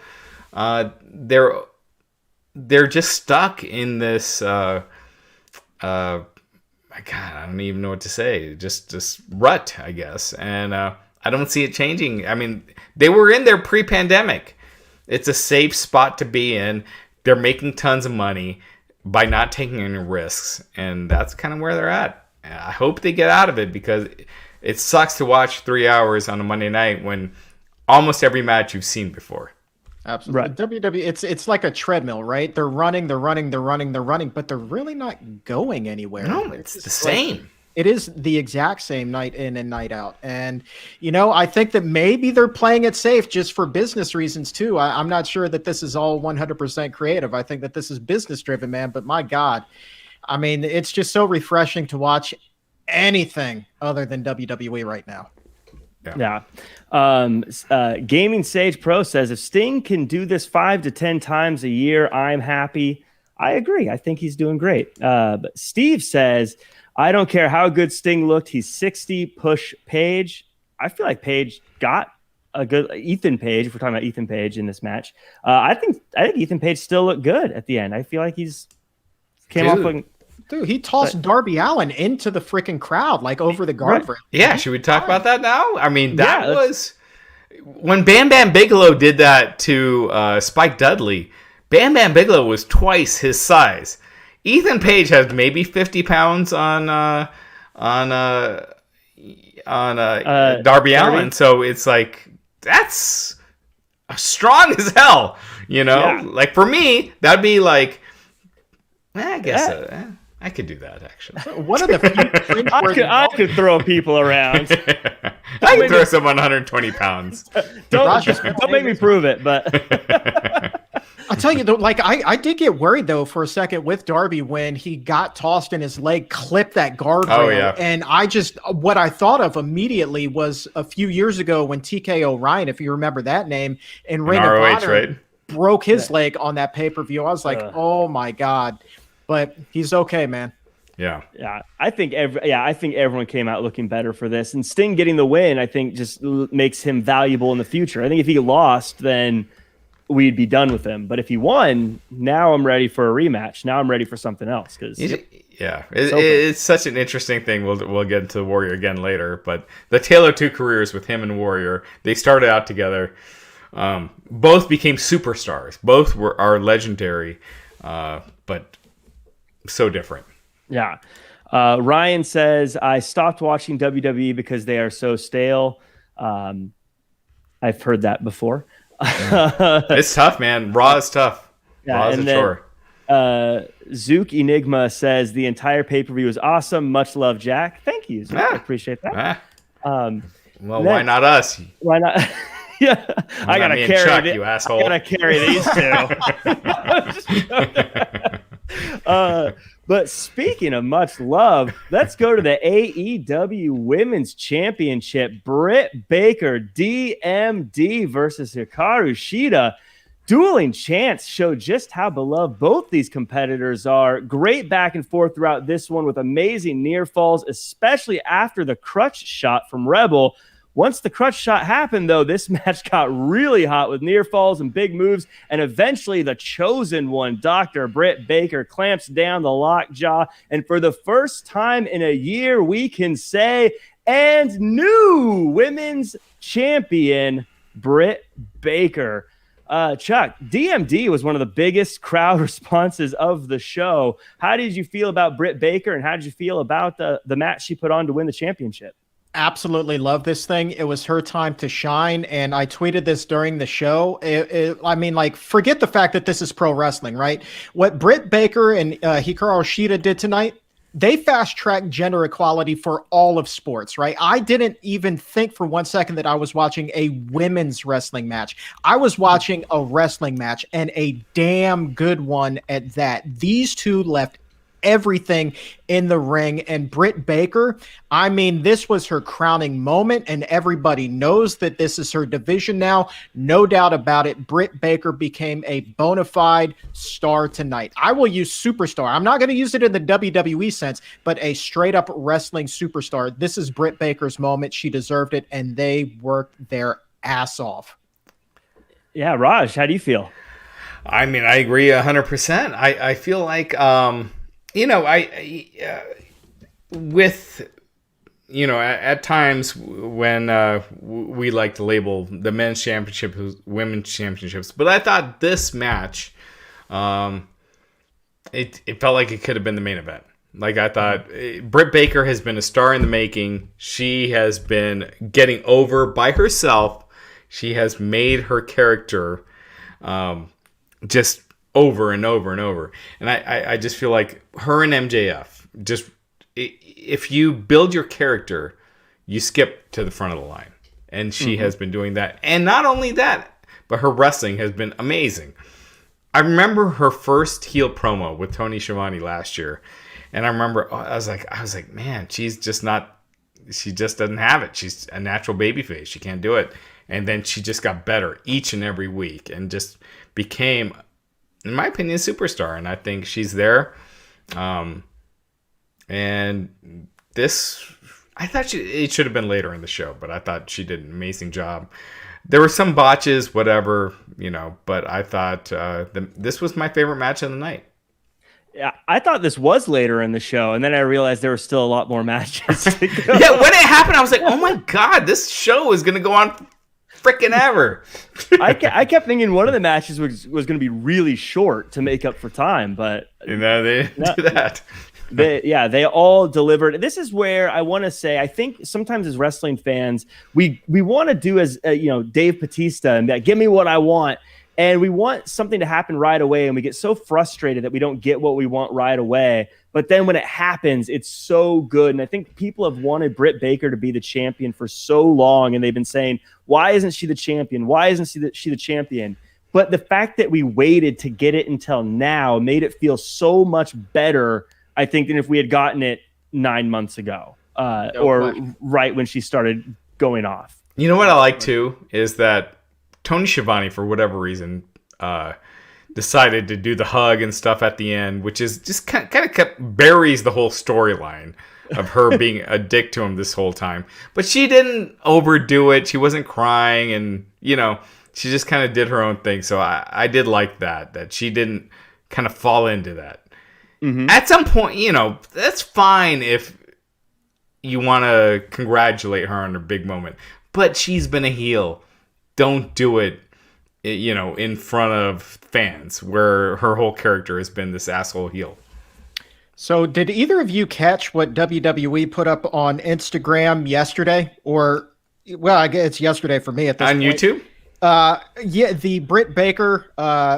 They're just stuck in this my God, I don't even know what to say. Just this rut, I guess. And I don't see it changing. I mean, they were in there pre-pandemic. It's a safe spot to be in. They're making tons of money by not taking any risks, and that's kind of where they're at. I hope they get out of it, because it sucks to watch 3 hours on a Monday night when almost every match you've seen before. Absolutely. Right. WWE, it's like a treadmill, right? They're running, but they're really not going anywhere. No, it's the same. It is the exact same night in and night out. And, I think that maybe they're playing it safe just for business reasons too. I'm not sure that this is all 100% creative. I think that this is business driven, man. But my God, it's just so refreshing to watch anything other than WWE right now. Yeah. Gaming Sage Pro says, if Sting can do this 5 to 10 times a year, I'm happy. I agree. I think he's doing great. But Steve says, I don't care how good Sting looked. He's 60. Push Page. I feel like Page got a good Ethan Page. If we're talking about Ethan Page in this match, I think Ethan Page still looked good at the end. I feel like he's came off looking. Dude, he tossed Darby Allin into the freaking crowd, like over the guardrail. Right. Yeah, should we talk about that now? I mean, that was when Bam Bam Bigelow did that to Spike Dudley. Bam Bam Bigelow was twice his size. Ethan Page has maybe 50 pounds on Darby Allin, so it's like that's strong as hell. You know, like for me, that'd be like, I guess. I could do that, actually. One of the few I could throw people around. I can throw someone 120 pounds. Don't make me prove it, but I'll tell you, though, like I did get worried though for a second with Darby when he got tossed and his leg clipped that guardrail. Oh, yeah. And what I thought of immediately was a few years ago when TK O'Ryan, if you remember that name, in Ring of Honor, right? broke his leg on that pay-per-view. I was like, oh my God. But he's okay, man. Yeah. I think everyone came out looking better for this, and Sting getting the win, I think, just makes him valuable in the future. I think if he lost, then we'd be done with him. But if he won, now I'm ready for a rematch. Now I'm ready for something else. It's such an interesting thing. We'll get into Warrior again later, but the tale of two careers with him and Warrior. They started out together. Both became superstars. Both are legendary, but so different. Yeah. Ryan says, I stopped watching WWE because they are so stale. I've heard that before. It's tough, man. Raw is tough. Raw is a chore. Zook Enigma says, the entire pay-per-view was awesome. Much love, Jack. Thank you, Zook. I appreciate that. Why not us? Why not? Yeah, I gotta carry Chuck, you asshole. I gotta carry these two. But speaking of much love, let's go to the AEW Women's Championship. Britt Baker, DMD versus Hikaru Shida. Dueling chants show just how beloved both these competitors are. Great back and forth throughout this one with amazing near falls, especially after the crutch shot from Rebel. Once the crutch shot happened, though, this match got really hot with near falls and big moves, and eventually the chosen one, Dr. Britt Baker, clamps down the lockjaw, and for the first time in a year, we can say, and new women's champion, Britt Baker. Chuck, DMD was one of the biggest crowd responses of the show. How did you feel about Britt Baker, and how did you feel about the match she put on to win the championship? Absolutely love this thing. It was her time to shine, and I tweeted this during the show. I mean, like, forget the fact that this is pro wrestling, right? What Britt Baker and Hikaru Shida did tonight, they fast-tracked gender equality for all of sports, right? I didn't even think for 1 second that I was watching a women's wrestling match. I was watching a wrestling match, and a damn good one at that. These two left everything in the ring, and Britt Baker, I mean, this was her crowning moment, and everybody knows that this is her division now. No doubt about it. Britt Baker became a bona fide star tonight. I will use superstar. I'm not going to use it in the WWE sense, but a straight up wrestling superstar. This is Britt Baker's moment. She deserved it, and they worked their ass off. Yeah, Raj, how do you feel? I mean, I agree 100%. I feel like, at times when we like to label the men's championship as women's championships, but I thought this match, it felt like it could have been the main event. Like, I thought Britt Baker has been a star in the making. She has been getting over by herself. She has made her character just over and over and over. And I just feel like her and MJF, just if you build your character, you skip to the front of the line. And she has been doing that. And not only that, but her wrestling has been amazing. I remember her first heel promo with Tony Schiavone last year. And I remember I was like, man, she just doesn't have it. She's a natural babyface. She can't do it. And then she just got better each and every week and just became, in my opinion, a superstar. And I think she's there. And this, I thought it should have been later in the show, but I thought she did an amazing job. There were some botches, whatever, but I thought this was my favorite match of the night. Yeah, I thought this was later in the show, and then I realized there were still a lot more matches to go. Yeah, when it happened, I was like, oh my God, this show is going to go on freaking ever. I kept thinking one of the matches was going to be really short to make up for time, but they didn't do that. They all delivered. This is where I want to say, I think sometimes as wrestling fans, we want to do as Dave Bautista and give me what I want. And we want something to happen right away, and we get so frustrated that we don't get what we want right away. But then when it happens, it's so good. And I think people have wanted Britt Baker to be the champion for so long, and they've been saying, why isn't she the champion? Why isn't she the champion? But the fact that we waited to get it until now made it feel so much better, I think, than if we had gotten it 9 months ago right when she started going off. You know what I like, too, is that Tony Schiavone, for whatever reason, decided to do the hug and stuff at the end, which is just kind of buries the whole storyline of her being a dick to him this whole time. But she didn't overdo it. She wasn't crying, and she just kind of did her own thing. So I did like that she didn't kind of fall into that. Mm-hmm. At some point, that's fine if you want to congratulate her on her big moment. But she's been a heel. Don't do it, in front of fans where her whole character has been this asshole heel. So did either of you catch what WWE put up on Instagram yesterday? Or, well, I guess it's yesterday for me at this point. On YouTube? Yeah, the Britt Baker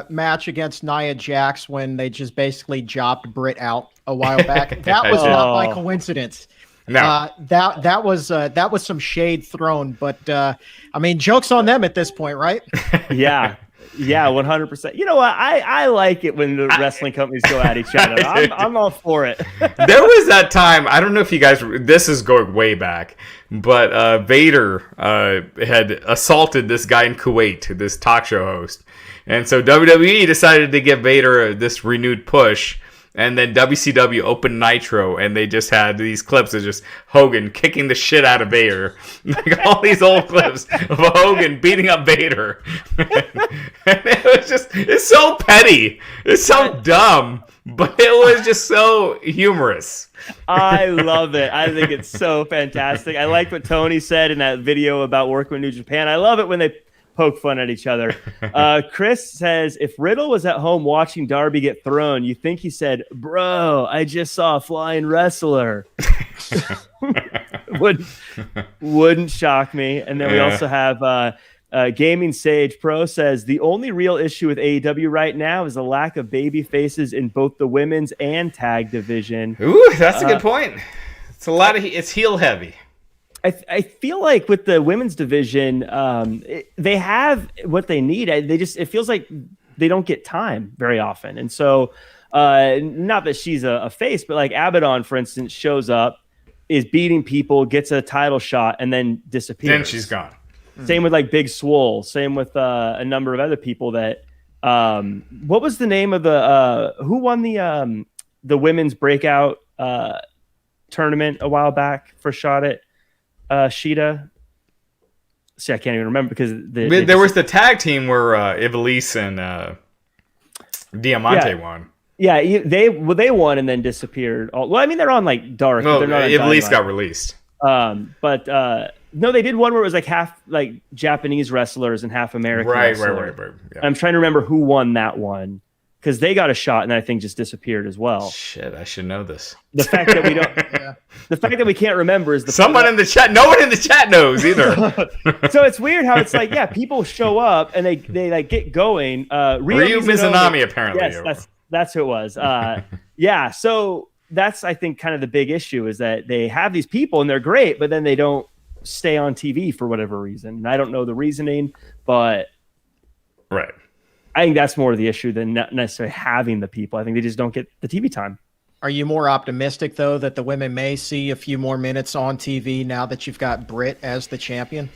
match against Nia Jax when they just basically jobbed Britt out a while back. That was not by coincidence. No, that was some shade thrown, but I mean, joke's on them at this point, right? Yeah, 100%. You know what? I like it when the wrestling companies go at each other. I'm all for it. There was that time. I don't know if you guys. This is going way back, but Vader had assaulted this guy in Kuwait, this talk show host, and so WWE decided to give Vader this renewed push. And then WCW opened Nitro, and they just had these clips of just Hogan kicking the shit out of Vader. Like all these old clips of Hogan beating up Vader. And it's so petty. It's so dumb. But it was just so humorous. I love it. I think it's so fantastic. I like what Tony said in that video about working with New Japan. I love it when they poke fun at each other. Chris says, if Riddle was at home watching Darby get thrown, you think he said, bro, I just saw a flying wrestler. Wouldn't shock me. And then we also have Gaming Sage Pro says, the only real issue with AEW right now is the lack of baby faces in both the women's and tag division. Ooh, that's a good point. It's heel heavy. I feel like with the women's division, they have what they need. It feels like they don't get time very often. And so, not that she's a face, but like Abaddon, for instance, shows up, is beating people, gets a title shot, and then disappears. Then she's gone. Same with like Big Swole. Same with a number of other people that. What was the name of who won the women's breakout tournament a while back for shot at? Shida. See, I can't even remember because there was the tag team where Ivelisse and Diamante won. Yeah, they won and then disappeared. Well, I mean, they're on like Dark. No, they're not on Ivelisse got released. But no, they did one where it was like half like Japanese wrestlers and half American. Right. Yeah. I'm trying to remember who won that one. Because they got a shot and I think just disappeared as well. Shit, I should know this. The fact that we don't, the fact that we can't remember is someone in the chat. No one in the chat knows either. So it's weird how it's like, people show up and they like get going. Ryu Mizunami apparently. Yes, that's who it was. So that's I think kind of the big issue is that they have these people and they're great, but then they don't stay on TV for whatever reason. And I don't know the reasoning, but right. I think that's more of the issue than not necessarily having the people. I think they just don't get the TV time. Are you more optimistic, though, that the women may see a few more minutes on TV now that you've got Britt as the champion?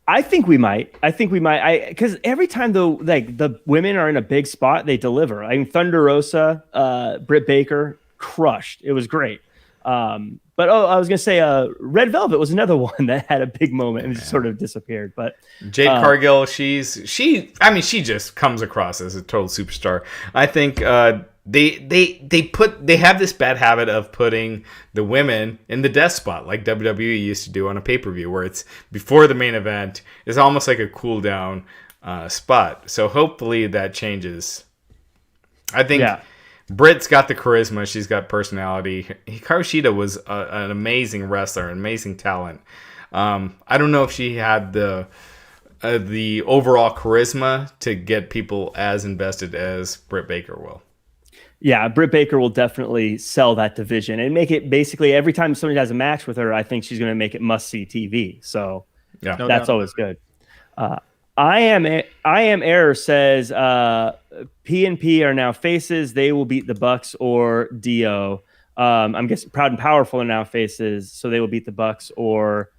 I think we might. Because every time the women are in a big spot, they deliver. I mean, Thunder Rosa, Britt Baker crushed. It was great. But I was gonna say, Red Velvet was another one that had a big moment and just sort of disappeared. But Jade Cargill, she just comes across as a total superstar. I think they have this bad habit of putting the women in the death spot like WWE used to do on a pay-per-view, where it's before the main event. It's almost like a cool down spot. So hopefully that changes. I think Brit's got the charisma. She's got personality. Hikaru Shida was an amazing wrestler, an amazing talent. I don't know if she had the overall charisma to get people as invested as Britt Baker will. Yeah, Britt Baker will definitely sell that division and make it basically every time somebody has a match with her, I think she's going to make it must-see TV. So that's always good. I am Error says P&P are now faces. They will beat the Bucks or Dio. I'm guessing Proud and Powerful are now faces, so they will beat the Bucks or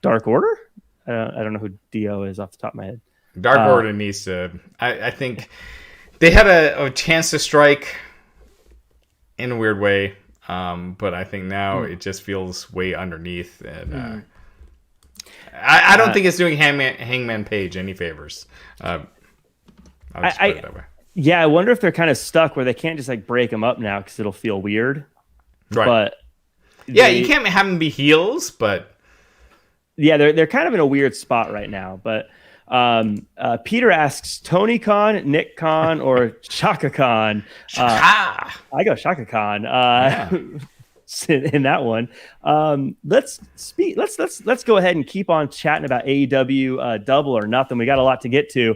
Dark Order. I don't know who Dio is off the top of my head. Dark Order needs to. I think they had a chance to strike in a weird way, but I think now it just feels way underneath. And I don't think it's doing Hangman Page any favors. I'll just put it that way. Yeah, I wonder if they're kind of stuck where they can't just like break them up now because it'll feel weird. Right. But you can't have them be heels, but yeah, they're kind of in a weird spot right now. But Peter asks Tony Khan, Nick Khan, or Shaka Khan. I go Shaka Khan. In that one, let's go ahead and keep on chatting about AEW Double or Nothing. We got a lot to get to.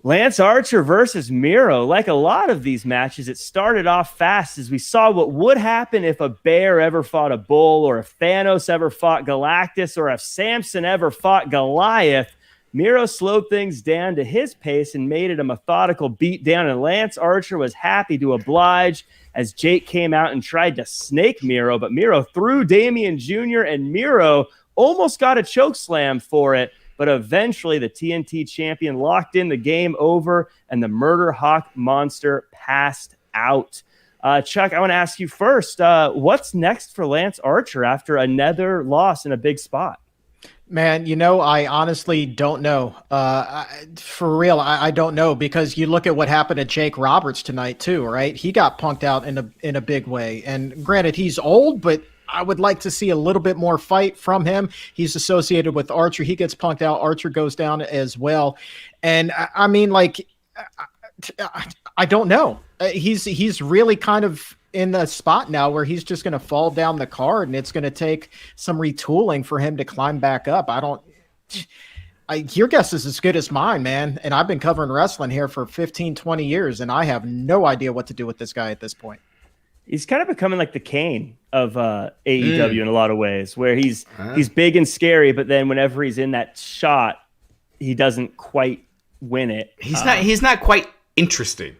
Lance Archer versus Miro. Like a lot of these matches, it started off fast as we saw what would happen if a bear ever fought a bull, or if Thanos ever fought Galactus, or if Samson ever fought Goliath. Miro slowed things down to his pace and made it a methodical beatdown, and Lance Archer was happy to oblige as Jake came out and tried to snake Miro, but Miro threw Damian Jr., and Miro almost got a choke slam for it, but eventually the TNT champion locked in the game over, and the Murder Hawk monster passed out. Chuck, I want to ask you first, what's next for Lance Archer after another loss in a big spot? Man, I honestly don't know. For real, I don't know, because you look at what happened to Jake Roberts tonight too, right? He got punked out in a big way. And granted, he's old, but I would like to see a little bit more fight from him. He's associated with Archer. He gets punked out. Archer goes down as well. And I mean, like, I don't know. He's really kind of in the spot now where he's just going to fall down the card, and it's going to take some retooling for him to climb back up. Your guess is as good as mine, man. And I've been covering wrestling here for 15, 20 years, and I have no idea what to do with this guy at this point. He's kind of becoming like the Kane of AEW in a lot of ways, where he's big and scary, but then whenever he's in that shot, he doesn't quite win it. He's not quite interesting.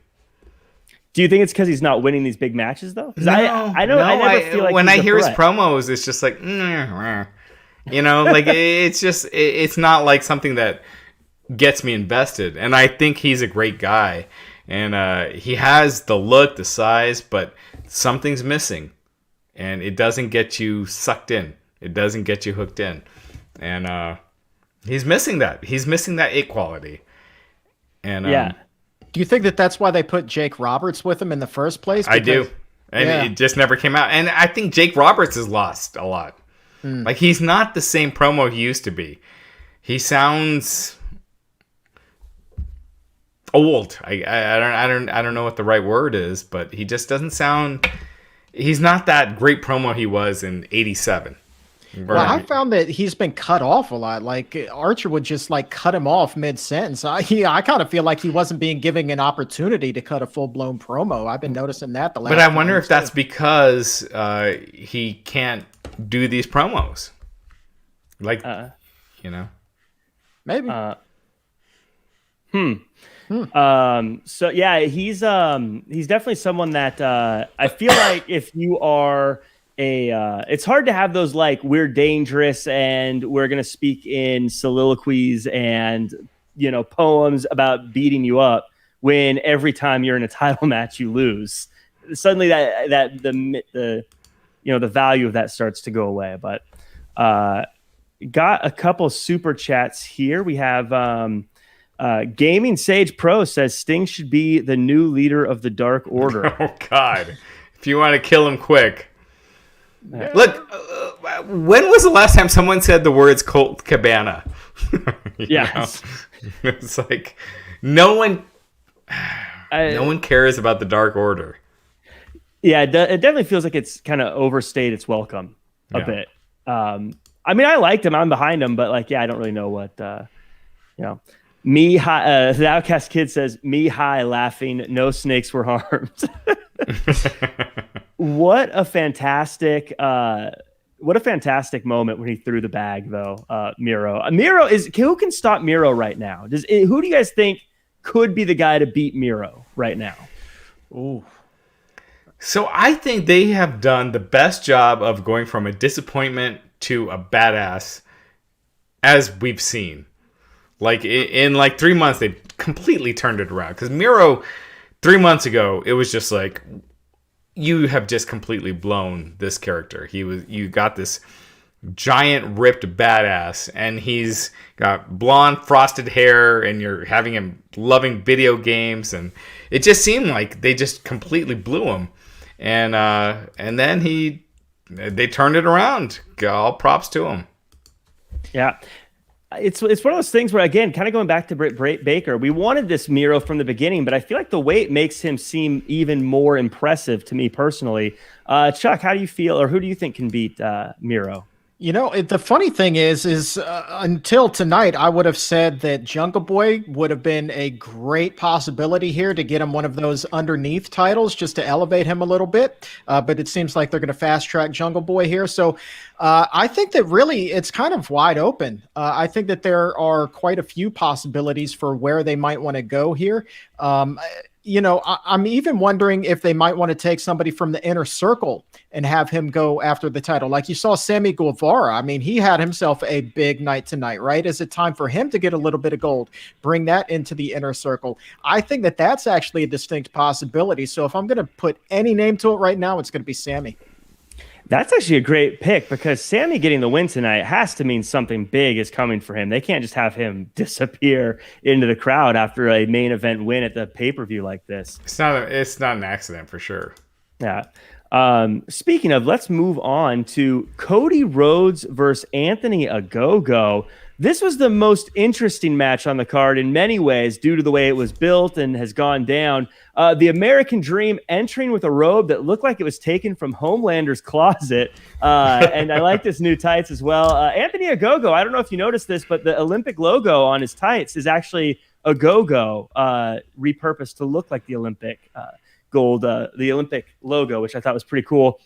Do you think it's because he's not winning these big matches, though? No, I never feel like when I hear his threat. promos, it's just like, like it's not like something that gets me invested. And I think he's a great guy, and he has the look, the size, but something's missing, and it doesn't get you sucked in. It doesn't get you hooked in, and he's missing that. He's missing that it quality, and Do you think that that's why they put Jake Roberts with him in the first place? I do. And it just never came out. And I think Jake Roberts has lost a lot. Like, he's not the same promo he used to be. He sounds old. I don't know what the right word is, but he just doesn't sound. He's not that great promo he was in '87. Well, I found that he's been cut off a lot. Like, Archer would just like cut him off mid-sentence. I kind of feel like he wasn't being given an opportunity to cut a full-blown promo. I've been noticing that the last. But I wonder if that's because he can't do these promos. Like, maybe. So yeah, he's definitely someone that I feel like if you are it's hard to have those like we're dangerous and we're going to speak in soliloquies and poems about beating you up when every time you're in a title match you lose. Suddenly that the the value of that starts to go away. But got a couple super chats here. We have Gaming Sage Pro says Sting should be the new leader of the Dark Order. Oh God! If you want to kill him quick, look. When was the last time someone said the words Colt Cabana? Yes, it's like no one cares about the Dark Order. Yeah, it definitely feels like it's kind of overstayed its welcome a bit. I mean, I liked him. I'm behind him, but I don't really know what, Me high, the Outcast Kid says, me high laughing, no snakes were harmed. What a fantastic moment when he threw the bag, though. Miro. Who can stop Miro right now? Who do you guys think could be the guy to beat Miro right now? Ooh. So I think they have done the best job of going from a disappointment to a badass as we've seen. Like in 3 months, they completely turned it around. Because Miro, 3 months ago, it was just like, you have just completely blown this character. You got this giant ripped badass, and he's got blonde frosted hair, and you're having him loving video games, and it just seemed like they just completely blew him. And then they turned it around. All props to him. Yeah. It's one of those things where, again, kind of going back to Britt Baker, we wanted this Miro from the beginning, but I feel like the weight makes him seem even more impressive to me personally. Chuck, how do you feel, or who do you think can beat Miro? The funny thing is until tonight, I would have said that Jungle Boy would have been a great possibility here to get him one of those underneath titles just to elevate him a little bit. But it seems like they're going to fast track Jungle Boy here. So I think that really it's kind of wide open. I think that there are quite a few possibilities for where they might want to go here. I'm even wondering if they might want to take somebody from the inner circle and have him go after the title. Like you saw Sammy Guevara. I mean, he had himself a big night tonight, right? Is it time for him to get a little bit of gold? Bring that into the inner circle. I think that that's actually a distinct possibility. So if I'm going to put any name to it right now, it's going to be Sammy. That's actually a great pick, because Sammy getting the win tonight has to mean something big is coming for him. They can't just have him disappear into the crowd after a main event win at the pay-per-view like this. It's not an accident for sure. Yeah. Speaking of, let's move on to Cody Rhodes versus Anthony Ogogo. This was the most interesting match on the card in many ways due to the way it was built and has gone down. The American Dream entering with a robe that looked like it was taken from Homelander's closet. And I like this new tights as well. Anthony Ogogo, I don't know if you noticed this, but the Olympic logo on his tights is actually Ogogo repurposed to look like the Olympic gold, the Olympic logo, which I thought was pretty cool.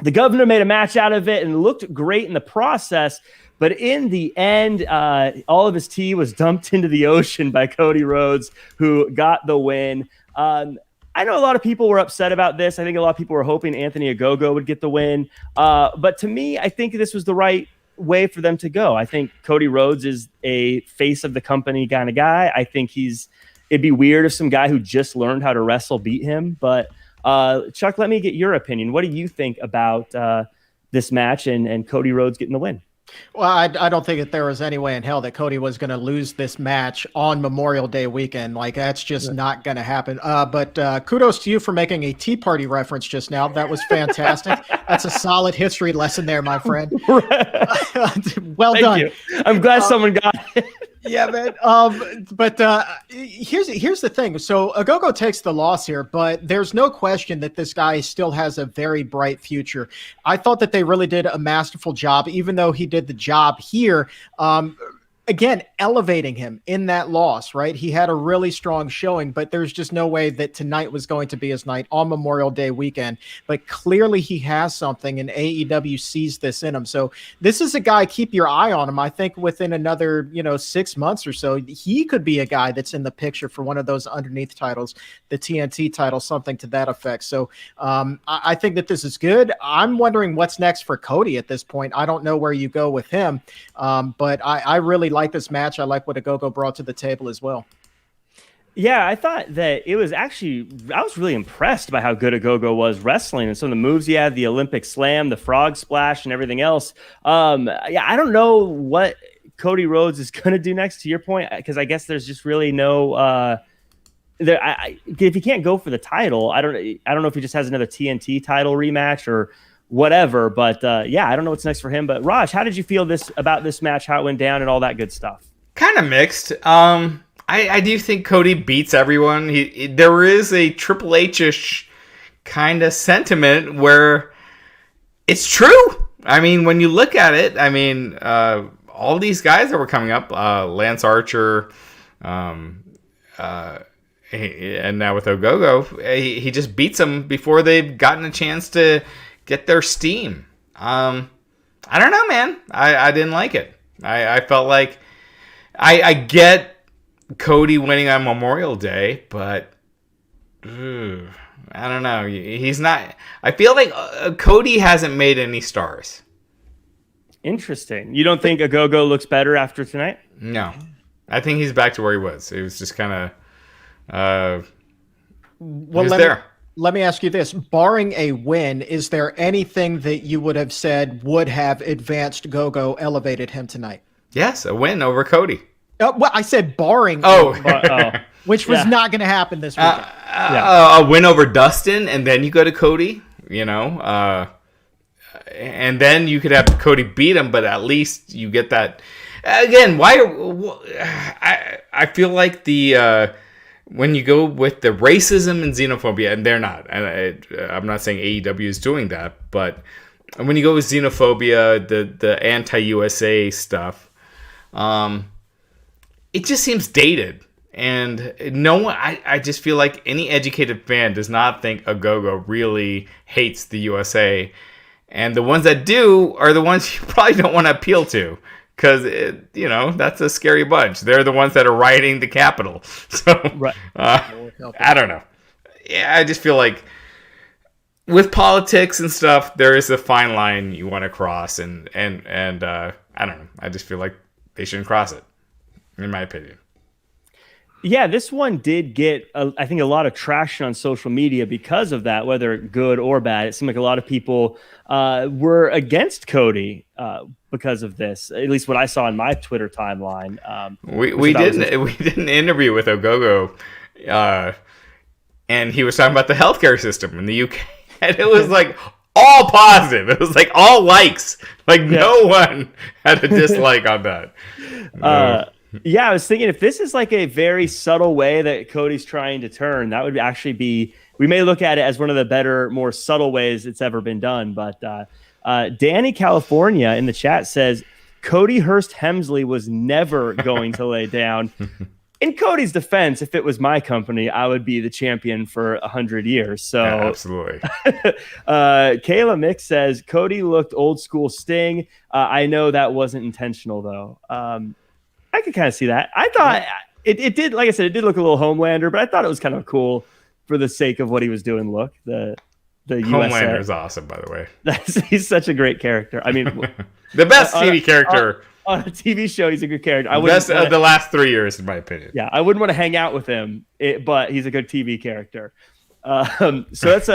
The Governor made a match out of it and looked great in the process. But in the end, all of his tea was dumped into the ocean by Cody Rhodes, who got the win. I know a lot of people were upset about this. I think a lot of people were hoping Anthony Ogogo would get the win. But to me, I think this was the right way for them to go. I think Cody Rhodes is a face of the company kind of guy. I think it'd be weird if some guy who just learned how to wrestle beat him. But Chuck, let me get your opinion. What do you think about this match and Cody Rhodes getting the win? Well, I don't think that there was any way in hell that Cody was going to lose this match on Memorial Day weekend. Like, that's just not going to happen. But kudos to you for making a Tea Party reference just now. That was fantastic. That's a solid history lesson there, my friend. Well Thank done. You. I'm glad someone got it. Yeah, man. But here's the thing. So Ogogo takes the loss here, but there's no question that this guy still has a very bright future. I thought that they really did a masterful job, even though he did the job here. Again, elevating him in that loss, right? He had a really strong showing, but there's just no way that tonight was going to be his night on Memorial Day weekend. But clearly he has something, and AEW sees this in him. So this is a guy, keep your eye on him. I think within another, 6 months or so, he could be a guy that's in the picture for one of those underneath titles, the TNT title, something to that effect. So I think that this is good. I'm wondering what's next for Cody at this point. I don't know where you go with him, but I really like this match. I like what Ogogo brought to the table as well. Yeah, I thought that it was actually, I was really impressed by how good Ogogo was wrestling and some of the moves he had, the Olympic slam, the frog splash, and everything else. Yeah, I don't know what Cody Rhodes is going to do next, to your point, because I guess there's just really no, if he can't go for the title, I don't know if he just has another TNT title rematch or whatever, but yeah, I don't know what's next for him. But Raj, how did you feel about this match, how it went down and all that good stuff? Kind of mixed. I do think Cody beats everyone. There is a Triple H-ish kind of sentiment where it's true. I mean, when you look at it, I mean, all these guys that were coming up, Lance Archer, and now with Ogogo, he just beats them before they've gotten a chance to get their steam. I don't know, man. I didn't like it. I felt like I get Cody winning on Memorial Day, but I don't know. He's not. I feel like Cody hasn't made any stars. Interesting. You don't think Ogogo looks better after tonight? No, I think he's back to where he was. It was just kind of. Let me ask you this: barring a win, is there anything that you would have said would have advanced Gogo, elevated him tonight? Yes, a win over Cody. Well, I said barring, which was not going to happen this weekend. A win over Dustin, and then you go to Cody, and then you could have Cody beat him, but at least you get that. Again, I feel like when you go with the racism and xenophobia, and they're not, and I'm not saying AEW is doing that, but when you go with xenophobia, the anti-USA stuff, it just seems dated. And no one, I just feel like any educated fan does not think Ogogo really hates the USA. And the ones that do are the ones you probably don't want to appeal to. Because, that's a scary bunch. They're the ones that are rioting the Capitol. So, right. I don't know. Yeah, I just feel like with politics and stuff, there is a fine line you want to cross. And I don't know. I just feel like they shouldn't cross it, in my opinion. Yeah, this one did get, I think, a lot of traction on social media because of that, whether good or bad. It seemed like a lot of people were against Cody because of this, at least what I saw in my Twitter timeline. We did an interview with Ogogo, and he was talking about the healthcare system in the UK, and it was like all positive. It was like all likes. Like no one had a dislike on that. Yeah, I was thinking if this is like a very subtle way that Cody's trying to turn, that would actually be, we may look at it as one of the better, more subtle ways it's ever been done. But Danny California in the chat says, Cody Hurst Hemsley was never going to lay down. In Cody's defense, if it was my company, I would be the champion for 100 years. So yeah, absolutely. Kayla Mick says, Cody looked old school Sting. I know that wasn't intentional, though. I could kind of see that. I thought it did, like I said, it did look a little Homelander, but I thought it was kind of cool for the sake of what he was doing. Look, the Homelander is awesome, by the way. He's such a great character. I mean, the best TV character on a TV show. He's a good character. Best of the last 3 years, in my opinion. Yeah, I wouldn't want to hang out with him, but he's a good TV character. So that's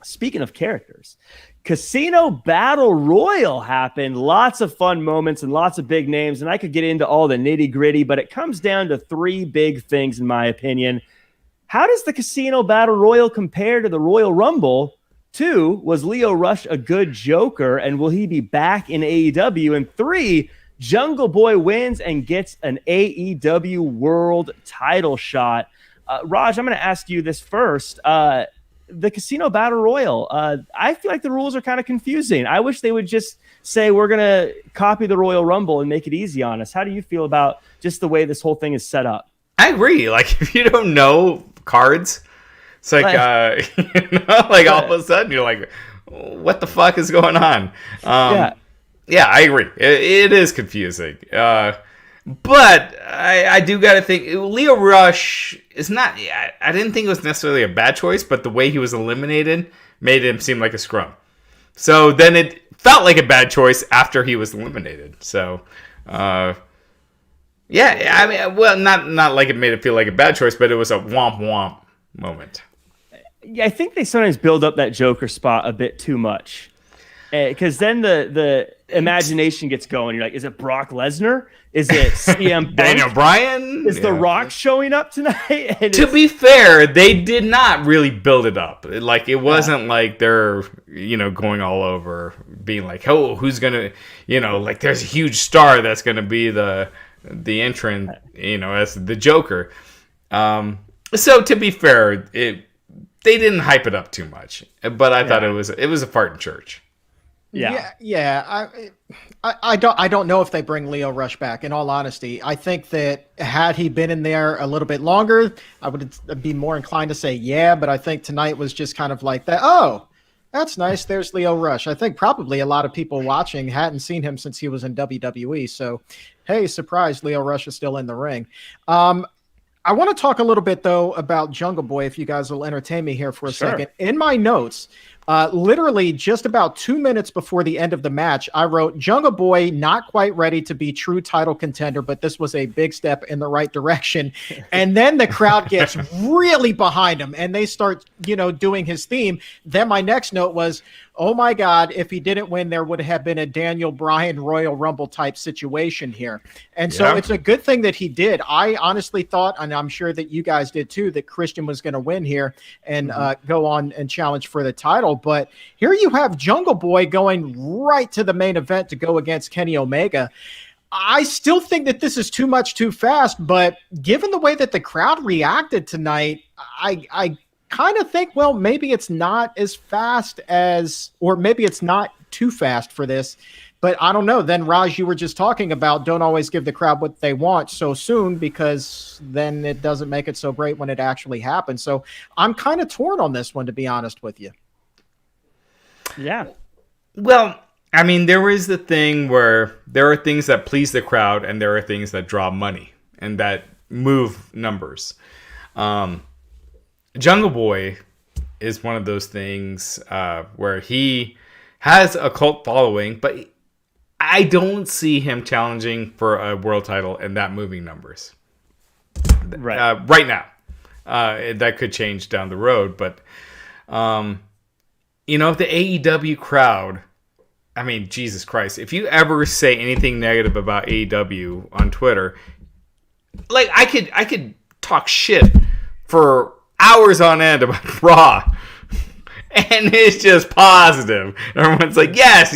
speaking of characters. Casino Battle Royal happened. Lots of fun moments and lots of big names. And I could get into all the nitty gritty, but it comes down to three big things, in my opinion. How does the Casino Battle Royal compare to the Royal Rumble? 2, was Lio Rush a good joker? And will he be back in AEW? And 3, Jungle Boy wins and gets an AEW World title shot. Raj, I'm going to ask you this first. The Casino Battle Royal, I feel like the rules are kind of confusing. I wish they would just say we're going to copy the Royal Rumble and make it easy on us. How do you feel about just the way this whole thing is set up? I agree. Like, if you don't know cards, it's like, all of a sudden you're like, what the fuck is going on? Yeah, I agree. It is confusing. But I do got to think Lio Rush is not. I didn't think it was necessarily a bad choice, but the way he was eliminated made him seem like a scrum. So then it felt like a bad choice after he was eliminated. So Yeah, I mean, well, not like it made it feel like a bad choice, but it was a womp womp moment. Yeah, I think they sometimes build up that Joker spot a bit too much, because then the imagination gets going. You're like, is it Brock Lesnar? Is it CM Punk? Daniel Bryan? Is The Rock showing up tonight? To be fair, they did not really build it up. Like, it wasn't like they're, going all over, being like, oh, who's going to, like, there's a huge star that's going to be the entrant, as the Joker. So to be fair, they didn't hype it up too much, but I thought it was a fart in church. Yeah. I don't know if they bring Lio Rush back. In all honesty, I think that had he been in there a little bit longer, I would be more inclined to say yeah. But I think tonight was just kind of like that. Oh, that's nice. There's Lio Rush. I think probably a lot of people watching hadn't seen him since he was in WWE. So, hey, surprise, Lio Rush is still in the ring. I want to talk a little bit, though, about Jungle Boy, if you guys will entertain me here for a second. In my notes, literally just about 2 minutes before the end of the match, I wrote, Jungle Boy not quite ready to be true title contender, but this was a big step in the right direction. And then the crowd gets really behind him, and they start, doing his theme. Then my next note was, oh my God, if he didn't win, there would have been a Daniel Bryan Royal Rumble type situation here. And so it's a good thing that he did. I honestly thought, and I'm sure that you guys did too, that Christian was going to win here and go on and challenge for the title. But here you have Jungle Boy going right to the main event to go against Kenny Omega. I still think that this is too much too fast, but given the way that the crowd reacted tonight, I kind of think, well, maybe it's not as fast as, or maybe it's not too fast for this, but I don't know. Then Raj, you were just talking about don't always give the crowd what they want so soon, because then it doesn't make it so great when it actually happens. So I'm kind of torn on this one, to be honest with you. Yeah. Well, I mean, there is the thing where there are things that please the crowd and there are things that draw money and that move numbers. Jungle Boy is one of those things where he has a cult following, but I don't see him challenging for a world title and that moving numbers right now. That could change down the road, but if the AEW crowd, I mean, Jesus Christ, if you ever say anything negative about AEW on Twitter, like I could talk shit for hours on end about Raw, and it's just positive. Everyone's like, yes.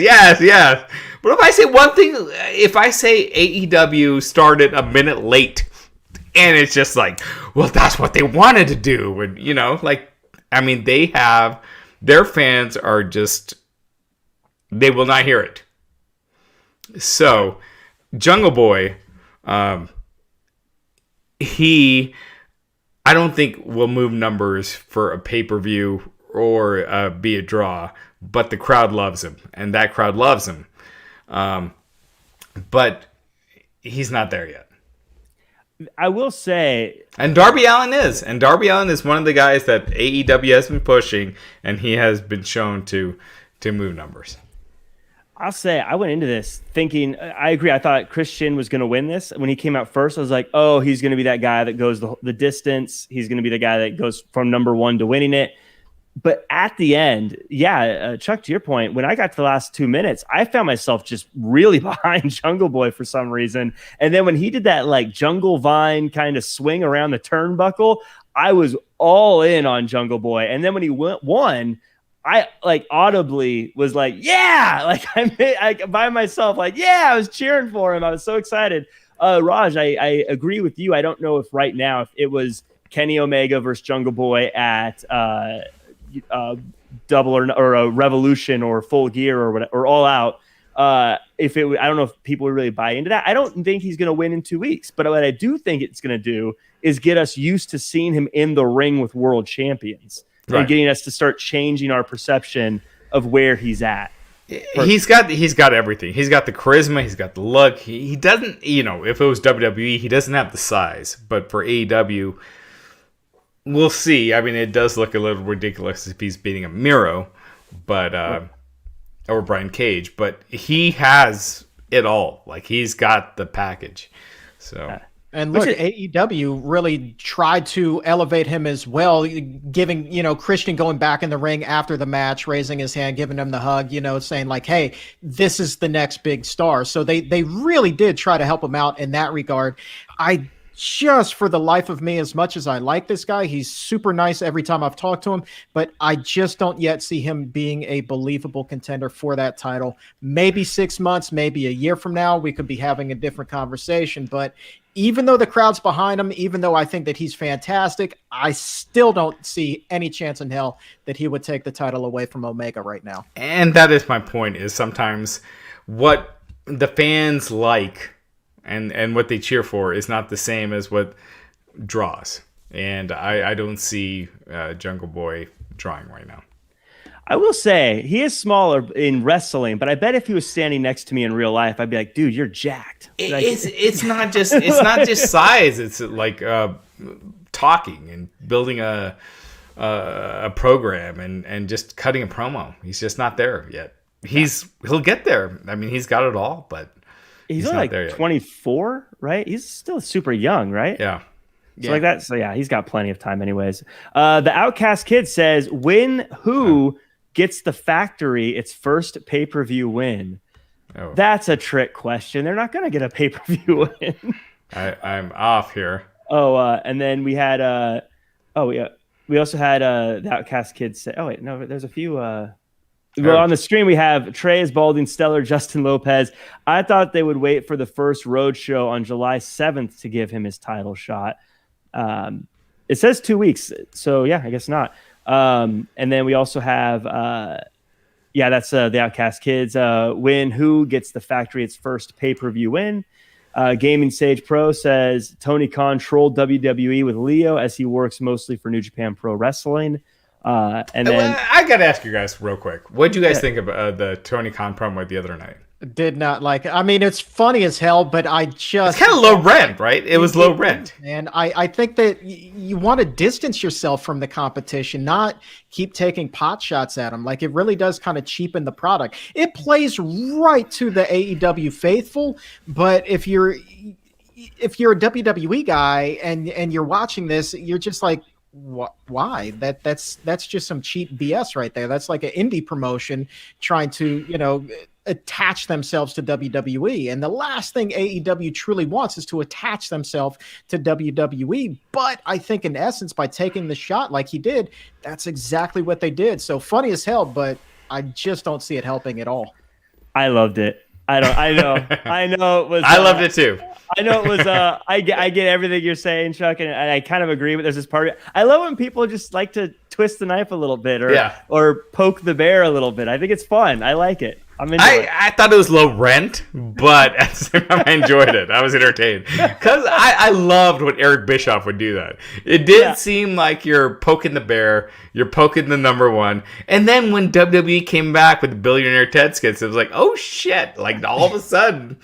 But if I say one thing, if I say AEW started a minute late, and it's just like, well, that's what they wanted to do, and they have, their fans are just, they will not hear it. So, Jungle Boy, I don't think will move numbers for a pay-per-view or be a draw, but the crowd loves him, and that crowd loves him. But he's not there yet. I will say... And Darby Allin is. And Darby Allin is one of the guys that AEW has been pushing, and he has been shown to move numbers. I'll say I went into this thinking, I agree. I thought Christian was going to win this. When he came out first, I was like, oh, he's going to be that guy that goes the distance. He's going to be the guy that goes from number one to winning it. But at the end, Chuck, to your point, when I got to the last 2 minutes, I found myself just really behind Jungle Boy for some reason. And then when he did that like Jungle Vine kind of swing around the turnbuckle, I was all in on Jungle Boy. And then when he won, I like audibly was like, yeah, like I by myself, like, yeah, I was cheering for him. I was so excited. Raj, I agree with you. I don't know if right now, if it was Kenny Omega versus Jungle Boy at Double or a Revolution or Full Gear or whatever, or All Out. I don't know if people would really buy into that. I don't think he's going to win in 2 weeks, but what I do think it's going to do is get us used to seeing him in the ring with world champions. Right. And getting us to start changing our perception of where he's at. He's got everything. He's got the charisma. He's got the look. He doesn't, if it was WWE, he doesn't have the size. But for AEW, we'll see. I mean, it does look a little ridiculous if he's beating a Miro, but or Brian Cage. But he has it all. Like, he's got the package. So. And look, AEW really tried to elevate him as well, giving, Christian going back in the ring after the match, raising his hand, giving him the hug, saying like, hey, this is the next big star. So they really did try to help him out in that regard. I just, for the life of me, as much as I like this guy, he's super nice every time I've talked to him, but I just don't yet see him being a believable contender for that title. Maybe 6 months, maybe a year from now, we could be having a different conversation, but even though the crowd's behind him, even though I think that he's fantastic, I still don't see any chance in hell that he would take the title away from Omega right now. And that is my point, is sometimes what the fans like and what they cheer for is not the same as what draws. And I don't see Jungle Boy drawing right now. I will say he is smaller in wrestling, but I bet if he was standing next to me in real life, I'd be like, dude, you're jacked. It's not just size. It's like talking and building a program and just cutting a promo. He's just not there yet. He'll get there. I mean, he's got it all, but he's only like 24, right? He's still super young, right? Yeah. So like that. So yeah, he's got plenty of time anyways. The Outcast Kid says, who gets the Factory its first pay-per-view win? Oh. That's a trick question. They're not going to get a pay-per-view win. I'm off here. Oh, and then we had we also had the Outcast Kid say, oh wait, no, there's a few well, on the screen we have Trey Balding, Stellar, Justin Lopez. I thought they would wait for the first road show on July 7th to give him his title shot. It says 2 weeks, so yeah, I guess not. And then we also have that's the Outcast Kids win. Who gets the Factory its first pay-per-view win? Gaming Sage Pro says Tony Khan trolled WWE with Leo as he works mostly for New Japan Pro Wrestling. And then I gotta ask you guys real quick, what did you guys think of the Tony Khan promo the other night? Did not like it. I mean, it's funny as hell, but it's kind of low rent, right? It was low rent. And I think that you want to distance yourself from the competition, not keep taking pot shots at them. Like, it really does kind of cheapen the product. It plays right to the AEW faithful, but if you're a WWE guy and you're watching this, you're just like, why? That's just some cheap BS right there. That's like an indie promotion trying to, attach themselves to WWE. And the last thing AEW truly wants is to attach themselves to WWE. But I think in essence, by taking the shot like he did, that's exactly what they did. So funny as hell, but I just don't see it helping at all. I loved it. I know it was. I loved it too. I know it was. I get everything you're saying, Chuck, and I kind of agree. But there's this part. I love when people just like to twist the knife a little bit, or poke the bear a little bit. I think it's fun. I like it. I thought it was low rent, but at the same time, I enjoyed it. I was entertained because I loved when Eric Bischoff would do that. It did seem like you're poking the bear, you're poking the number one, and then when WWE came back with the Billionaire Ted skits, it was like, oh shit! Like all of a sudden,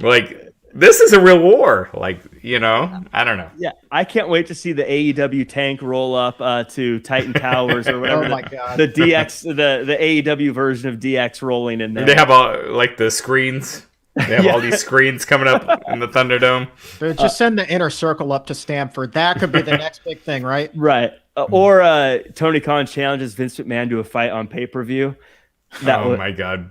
like this is a real war. Like, I don't know. Yeah, I can't wait to see the AEW tank roll up to Titan Towers or whatever. Oh my God. The DX, the AEW version of DX rolling in there. They have all like the screens. They have all these screens coming up in the Thunderdome. Just send the Inner Circle up to Stamford. That could be the next big thing, right? Right. Or Tony Khan challenges Vince McMahon to a fight on pay-per-view. My God.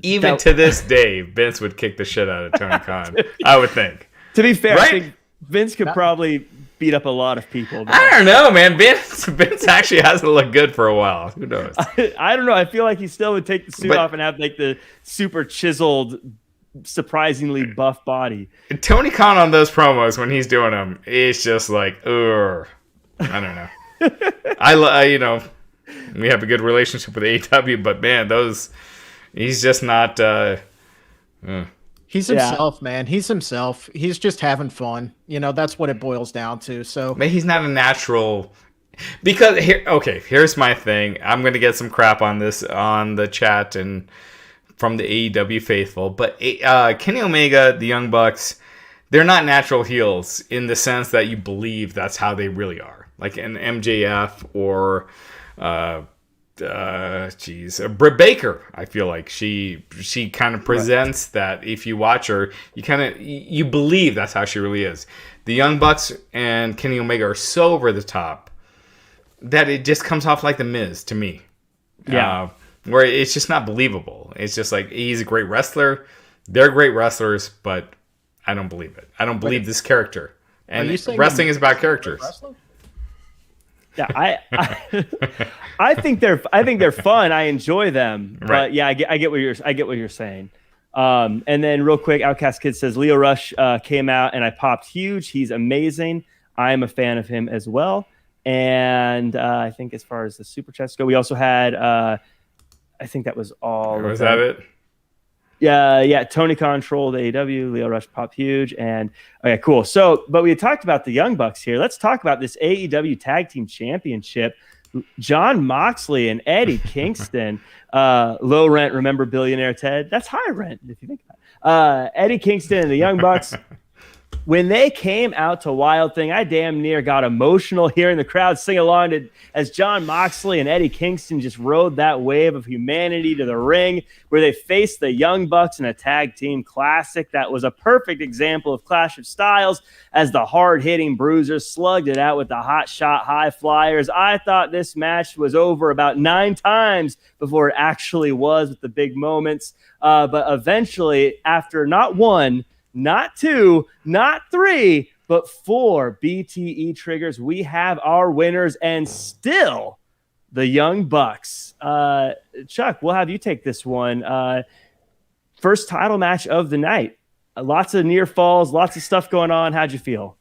Even to this day, Vince would kick the shit out of Tony Khan, I would think. To be fair, right? I think Vince could probably beat up a lot of people. I don't know, man. Vince actually hasn't looked good for a while. Who knows? I don't know. I feel like he still would take the suit off and have like the super chiseled, surprisingly buff body. Tony Khan on those promos when he's doing them, it's just like, ugh. I don't know. We have a good relationship with AEW, but man, he's just not. He's himself, man. He's himself. He's just having fun. That's what it boils down to. So, but he's not a natural. Because here's my thing. I'm gonna get some crap on this on the chat and from the AEW faithful, but Kenny Omega, the Young Bucks, they're not natural heels in the sense that you believe that's how they really are, like an MJF or Britt Baker. I feel like she kind of presents that if you watch her, you believe that's how she really is. The Young Bucks and Kenny Omega are so over the top that it just comes off like The Miz to me. Yeah. Where it's just not believable. It's just like, he's a great wrestler. They're great wrestlers, but I don't believe it. I don't believe this character. And wrestling is about characters. Yeah, I think they're fun. I enjoy them. But Right. yeah, I get what you're saying. And then real quick, Outcast Kid says Leo Rush came out and I popped huge. He's amazing. I am a fan of him as well. And I think as far as the super chats go, we also had I think that was all. Was that it? Yeah. Tony Khan trolled AEW. Leo Rush popped huge. And okay, cool. So, but we had talked about the Young Bucks here. Let's talk about this AEW Tag Team Championship. John Moxley and Eddie Kingston. Low rent, remember Billionaire Ted? That's high rent if you think about it. Eddie Kingston and the Young Bucks. When they came out to Wild Thing, I damn near got emotional hearing the crowd sing along as John Moxley and Eddie Kingston just rode that wave of humanity to the ring where they faced the Young Bucks in a tag team classic. That was a perfect example of Clash of Styles as the hard-hitting bruisers slugged it out with the hot shot high flyers. I thought this match was over about 9 times before it actually was with the big moments. But eventually, after not 1, not 2, not 3, but 4 BTE triggers, we have our winners, and still the Young Bucks. Chuck, we'll have you take this one. First title match of the night. Lots of near falls, lots of stuff going on. How'd you feel?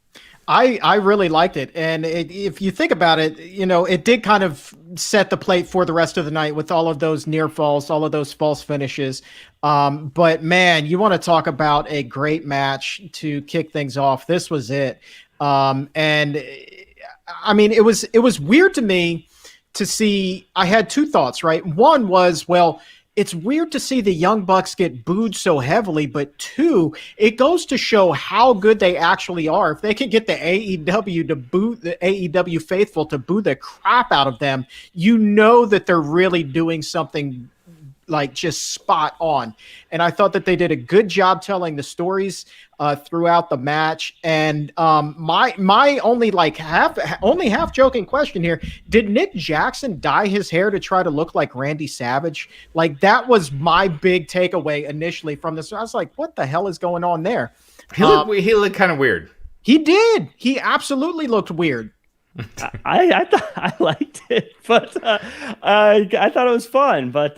I really liked it. And if you think about it, it did kind of set the plate for the rest of the night with all of those near falls, all of those false finishes. But man, you want to talk about a great match to kick things off. This was it. And I mean, it was weird to me to see. I had 2 thoughts, right? One was, well, it's weird to see the Young Bucks get booed so heavily, but 2, it goes to show how good they actually are. If they can get the AEW to boo the AEW faithful to boo the crap out of them, you know that they're really doing something like just spot on. And I thought that they did a good job telling the stories throughout the match. And my only half joking question here: did Nick Jackson dye his hair to try to look like Randy Savage? Like, that was my big takeaway initially from this. I was like, what the hell is going on there? He looked kind of weird. He did. He absolutely looked weird. I thought I liked it, but I thought it was fun. But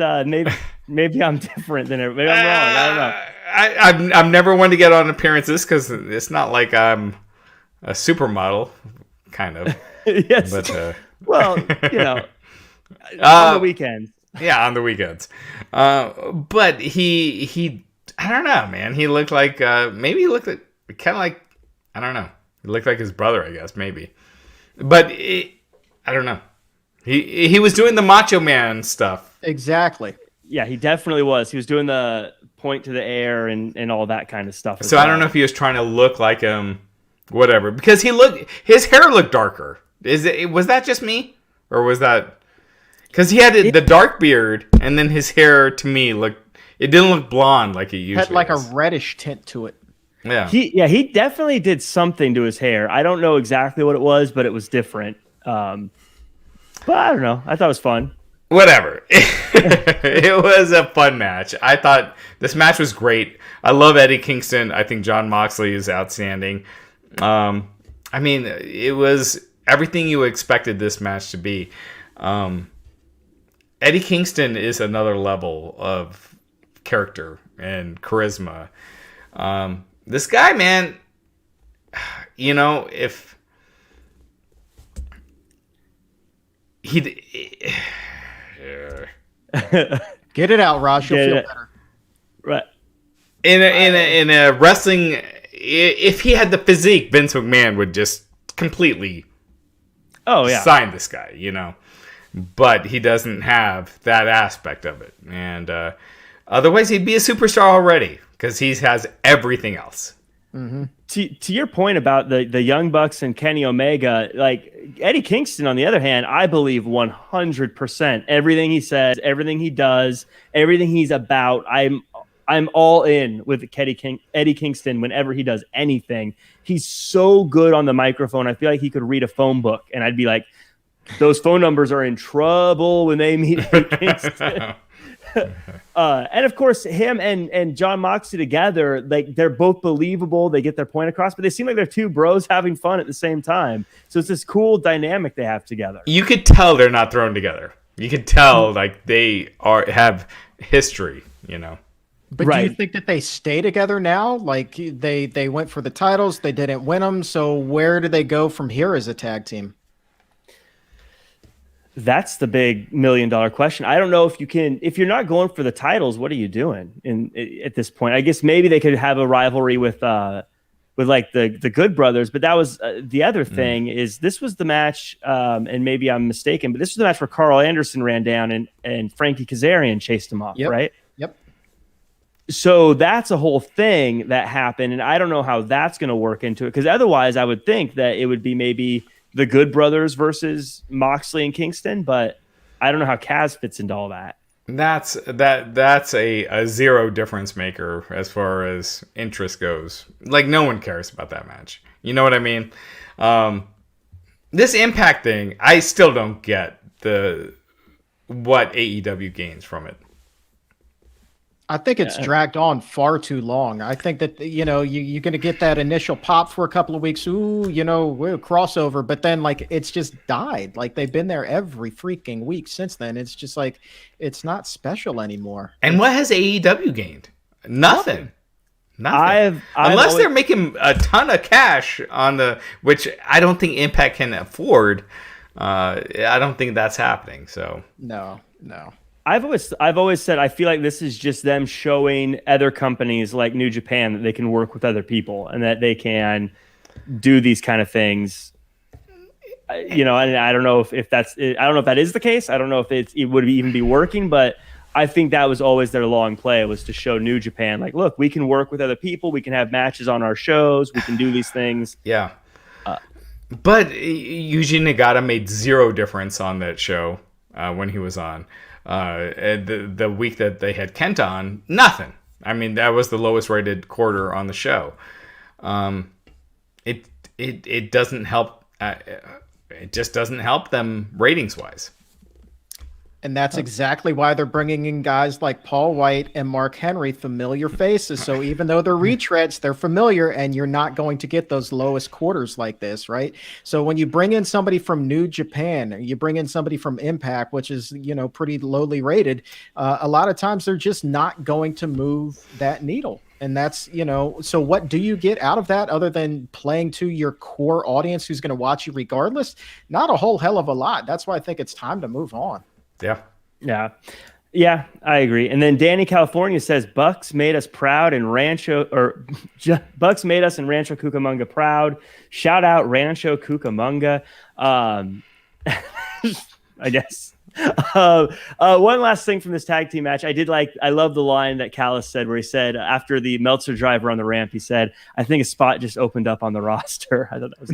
maybe I'm different than everybody. Maybe I'm wrong. I don't know. I'm never one to get on appearances because it's not like I'm a supermodel, kind of. Yes. But well, on the weekends. Yeah, on the weekends. But he I don't know, man. He looked like maybe he looked kind of like, I don't know. He looked like his brother, I guess, maybe. But I don't know. He was doing the Macho Man stuff. Exactly. Yeah, he definitely was. He was doing the point to the air and all that kind of stuff. So I don't know if he was trying to look like him, whatever. Because his hair looked darker. Was that just me? Or was that... Because he had the dark beard, and then his hair, to me, it didn't look blonde like it usually had like is. a reddish tint to it. Yeah. He definitely did something to his hair. I don't know exactly what it was, but it was different. But I don't know. I thought it was fun. Whatever. It was a fun match. I thought this match was great. I love Eddie Kingston. I think John Moxley is outstanding. I mean, it was everything you expected this match to be. Eddie Kingston is another level of character and charisma. This guy, man, if he... Get it out, Raj. You'll feel better. Right. In a wrestling, if he had the physique, Vince McMahon would just completely sign this guy, But he doesn't have that aspect of it. And otherwise, he'd be a superstar already because he has everything else. Mm-hmm. To your point about the Young Bucks and Kenny Omega, like Eddie Kingston, on the other hand, I believe 100% everything he says, everything he does, everything he's about. I'm all in with Eddie Kingston whenever he does anything. He's so good on the microphone. I feel like he could read a phone book, and I'd be like, those phone numbers are in trouble when they meet Eddie Kingston. And of course, him and John Moxley together, like, they're both believable. They get their point across, but they seem like they're two bros having fun at the same time. So it's this cool dynamic they have together. You could tell they're not thrown together. You could tell like they have history, you know. But do you think that they stay together now? Like they went for the titles, they didn't win them. So where do they go from here as a tag team? That's the big $1 million question. I don't know if if you're not going for the titles, what are you doing at this point? I guess maybe they could have a rivalry with like the Good Brothers, but that was the other thing is this was the match, and maybe I'm mistaken, but this was the match where Carl Anderson ran down and Frankie Kazarian chased him off, right? Yep. So that's a whole thing that happened, and I don't know how that's going to work into it, because otherwise I would think that it would be maybe the Good Brothers versus Moxley and Kingston, but I don't know how Kaz fits into all that. That's a zero difference maker as far as interest goes. Like, no one cares about that match. You know what I mean? This Impact thing, I still don't get what AEW gains from it. I think it's dragged on far too long. I think that, you're going to get that initial pop for a couple of weeks. Ooh, we're crossover. But then, like, it's just died. Like, they've been there every freaking week since then. It's just like, it's not special anymore. And what has AEW gained? Nothing. Unless they're making a ton of cash which I don't think Impact can afford. I don't think that's happening. So No. I've always said I feel like this is just them showing other companies like New Japan that they can work with other people and that they can do these kind of things. And I don't know if that's I don't know if that is the case. I don't know if it would even be working, but I think that was always their long play, was to show New Japan, like, look, we can work with other people, we can have matches on our shows, we can do these things. Yeah. But Yuji Nagata made zero difference on that show when he was on. The week that they had Kenta on, nothing. I mean, that was the lowest rated quarter on the show. It doesn't help. It just doesn't help them ratings wise. And that's exactly why they're bringing in guys like Paul White and Mark Henry, familiar faces. So even though they're retreads, they're familiar, and you're not going to get those lowest quarters like this, right? So when you bring in somebody from New Japan, you bring in somebody from Impact, which is, pretty lowly rated, a lot of times they're just not going to move that needle. And that's, so what do you get out of that other than playing to your core audience who's going to watch you regardless? Not a whole hell of a lot. That's why I think it's time to move on. Yeah, I agree. And then Danny California says Bucks made us proud and Bucks made us in Rancho Cucamonga proud. Shout out Rancho Cucamonga. I guess. One last thing from this tag team match. I love the line that Callis said, where he said after the Meltzer driver on the ramp, he said, "I think a spot just opened up on the roster." I thought that was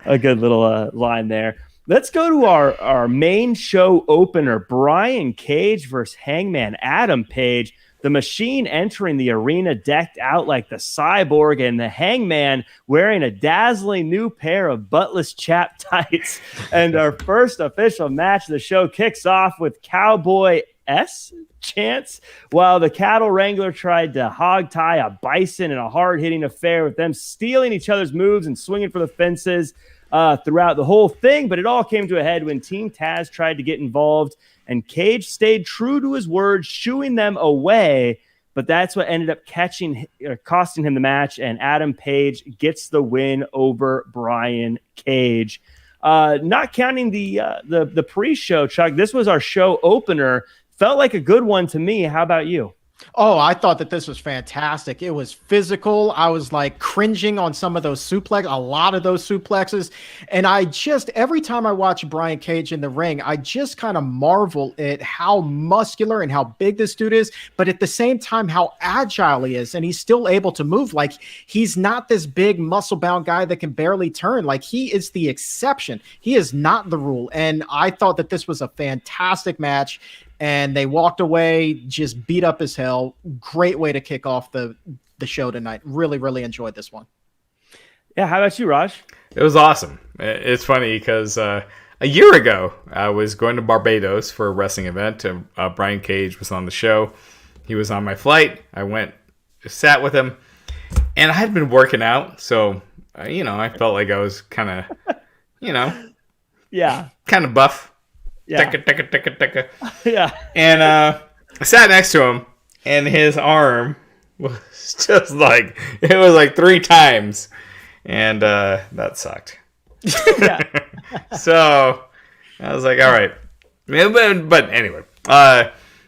a good little line there. Let's go to our main show opener, Brian Cage versus Hangman Adam Page. The Machine entering the arena decked out like the Cyborg, and the Hangman wearing a dazzling new pair of buttless chap tights. And our first official match of the show kicks off with Cowboy S chants, while the cattle wrangler tried to hog tie a bison in a hard-hitting affair, with them stealing each other's moves and swinging for the fences throughout the whole thing. But it all came to a head when Team Taz tried to get involved, and Cage stayed true to his word, shooing them away. But that's what ended up costing him the match, and Adam Page gets the win over Brian Cage. Not counting the pre-show, Chuck, this was our show opener. Felt like a good one to me. How about you? Oh, I thought that this was fantastic. It was physical. I was like cringing on some of those a lot of those suplexes. And every time I watch Brian Cage in the ring, I just kind of marvel at how muscular and how big this dude is, but at the same time, how agile he is. And he's still able to move. Like, he's not this big muscle bound guy that can barely turn. Like, he is the exception. He is not the rule. And I thought that this was a fantastic match. And they walked away just beat up as hell. Great way to kick off the show tonight. Really, really enjoyed this one. Yeah, how about you, Raj? It was awesome. It's funny because a year ago, I was going to Barbados for a wrestling event, and Brian Cage was on the show. He was on my flight. I went, sat with him, and I had been working out, so, I felt like I was kind of, Yeah. kind of buff. Yeah. Ticka. Yeah. And I sat next to him, and his arm was just like, it was like 3 times. And that sucked. Yeah. So I was like, all right. But anyway,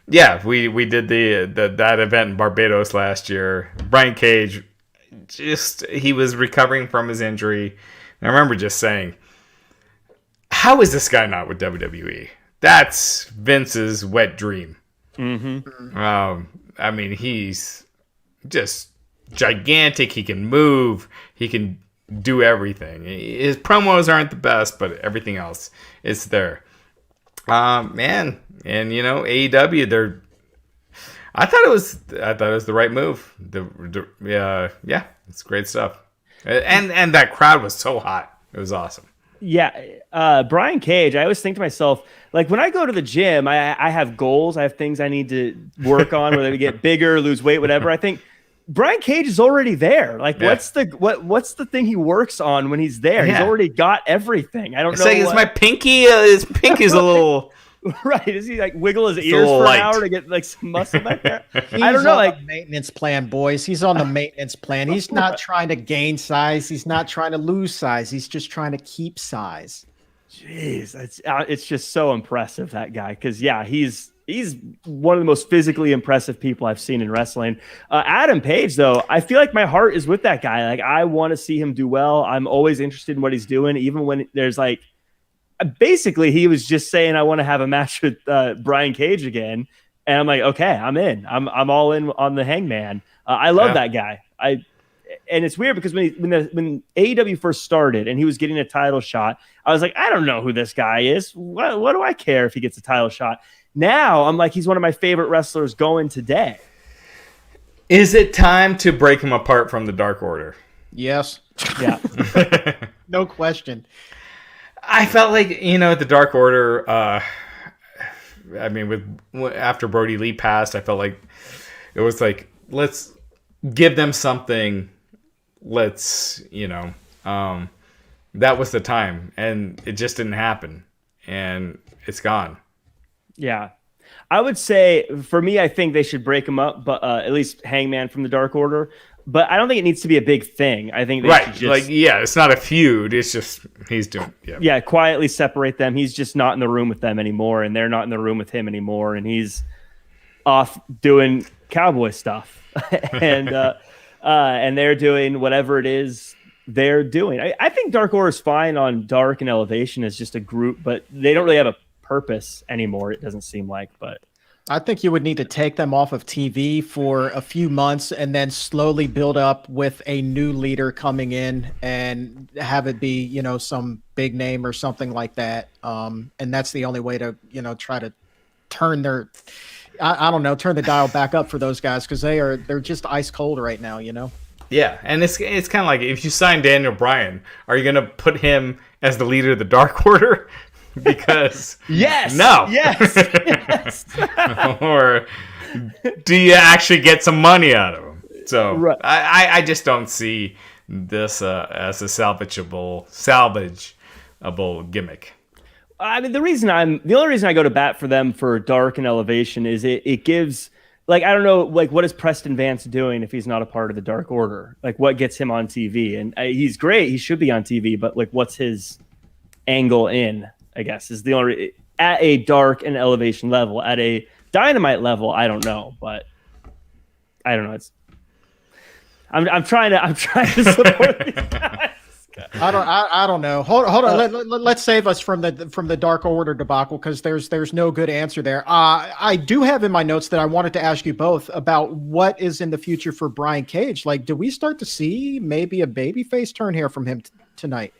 yeah, we did that event in Barbados last year. Brian Cage, he was recovering from his injury. And I remember just saying, how is this guy not with WWE? That's Vince's wet dream. Mm-hmm. I mean, he's just gigantic. He can move. He can do everything. His promos aren't the best, but everything else is there. Man, and AEW, I thought it was the right move. Yeah, it's great stuff. And that crowd was so hot. It was awesome. Yeah, Brian Cage, I always think to myself, like, when I go to the gym, I have goals. I have things I need to work on, whether to get bigger, lose weight, whatever. I think Brian Cage is already there. Like, yeah. what's the thing he works on when he's there? Yeah. He's already got everything. I don't know. Like, is my pinky? His pinky's a little. Right? Does he like wiggle his ears for an hour to get like some muscle back there? I don't know. Like, maintenance plan, boys. He's on the maintenance plan. He's not trying to gain size. He's not trying to lose size. He's just trying to keep size. Jeez, it's just so impressive, that guy. Because yeah, he's one of the most physically impressive people I've seen in wrestling. Adam Page, though, I feel like my heart is with that guy. Like, I want to see him do well. I'm always interested in what he's doing, even when there's like. Basically, he was just saying, I want to have a match with Brian Cage again. And I'm like, okay, I'm in. I'm all in on the Hangman. I love that guy. And it's weird because when AEW first started and he was getting a title shot, I was like, I don't know who this guy is. What do I care if he gets a title shot? Now I'm like, he's one of my favorite wrestlers going today. Is it time to break him apart from the Dark Order? Yes. Yeah. No question. I felt like, the Dark Order, I mean, after Brody Lee passed, I felt like it was like, let's give them something. Let's, that was the time. And it just didn't happen. And it's gone. Yeah. I would say, for me, I think they should break them up, but at least Hangman from the Dark Order. But I don't think it needs to be a big thing. I think they should just, it's not a feud. It's just he's doing quietly separate them. He's just not in the room with them anymore, and they're not in the room with him anymore, and he's off doing cowboy stuff, and they're doing whatever it is they're doing. I think Dark Order is fine on Dark and Elevation as just a group, but they don't really have a purpose anymore. It doesn't seem like, but. I think you would need to take them off of TV for a few months and then slowly build up with a new leader coming in and have it be, some big name or something like that. And that's the only way to, try to turn turn the dial back up for those guys, because they're just ice cold right now, Yeah, and it's kind of like, if you sign Daniel Bryan, are you going to put him as the leader of the Dark Order? Because yes, or do you actually get some money out of him? So right. I just don't see this as a salvageable gimmick. I mean, the only reason I go to bat for them for Dark and Elevation is it gives, like, I don't know, like, what is Preston Vance doing if he's not a part of the Dark Order? Like, what gets him on TV? And he's great, he should be on TV, but like, what's his angle in? I guess is the only, at a Dark and Elevation level. At a Dynamite level, I don't know, but I don't know. I'm trying to support these guys. I don't know. Hold on. Let's save us from the Dark Order debacle, because there's no good answer there. I do have in my notes that I wanted to ask you both about what is in the future for Brian Cage. Like, do we start to see maybe a babyface turn here from him tonight?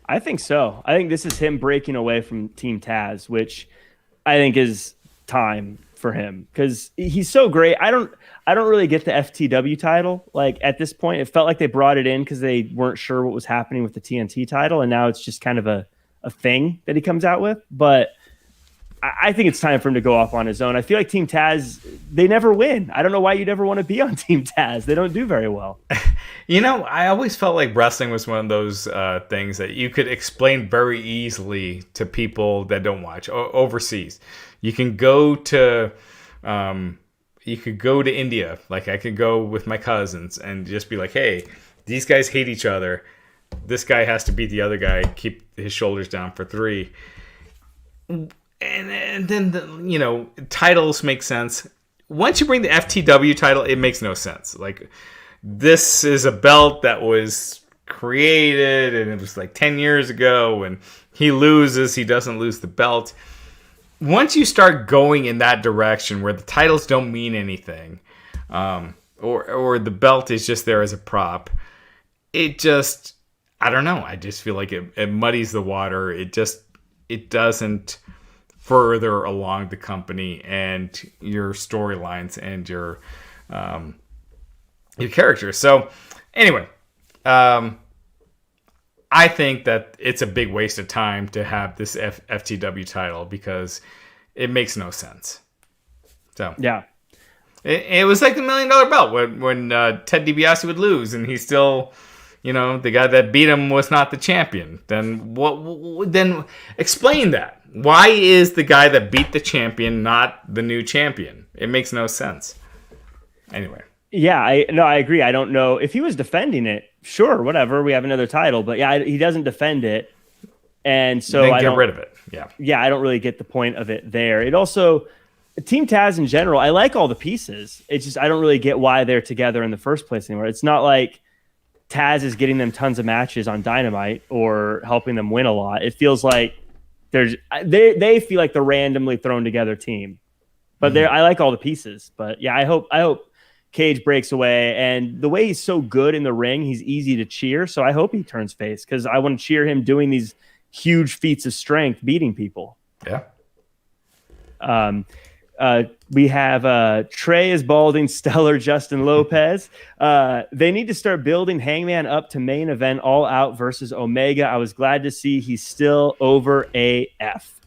I think so. I think this is him breaking away from Team Taz, which I think is time for him, because he's so great. I don't really get the FTW title. Like, at this point, it felt like they brought it in because they weren't sure what was happening with the TNT title, and now it's just kind of a thing that he comes out with. But I think it's time for him to go off on his own. I feel like Team Taz, they never win. I don't know why you'd ever want to be on Team Taz. They don't do very well. I always felt like wrestling was one of those things that you could explain very easily to people that don't watch overseas. You can go to, you could go to India. Like, I could go with my cousins and just be like, hey, these guys hate each other. This guy has to beat the other guy, keep his shoulders down for 3. And then, titles make sense. Once you bring the FTW title, it makes no sense. Like, this is a belt that was created, and it was like 10 years ago, and he loses, he doesn't lose the belt. Once you start going in that direction where the titles don't mean anything, or the belt is just there as a prop, it just, I don't know. I just feel like it muddies the water. It doesn't further along the company and your storylines and your characters. So anyway, I think that it's a big waste of time to have this FTW title because it makes no sense. So yeah, it was like the $1 million belt when Ted DiBiase would lose and he's still, the guy that beat him was not the champion. Then what? Then explain that. Why is the guy that beat the champion not the new champion? It makes no sense. Anyway. Yeah, I agree. I don't know if he was defending it. Sure, whatever. We have another title, but yeah, he doesn't defend it, and so then I get don't rid of it. Yeah, I don't really get the point of it there. It also, Team Taz in general, I like all the pieces. It's just I don't really get why they're together in the first place anymore. It's not like Taz is getting them tons of matches on Dynamite or helping them win a lot. It feels like they feel like the randomly thrown together team. But I like all the pieces. But yeah, I hope Cage breaks away, and the way he's so good in the ring, he's easy to cheer. So I hope he turns face because I want to cheer him doing these huge feats of strength, beating people. Yeah. We have Trey is balding, Stellar, Justin Lopez. They need to start building Hangman up to main event All Out versus Omega. I was glad to see he's still over AF.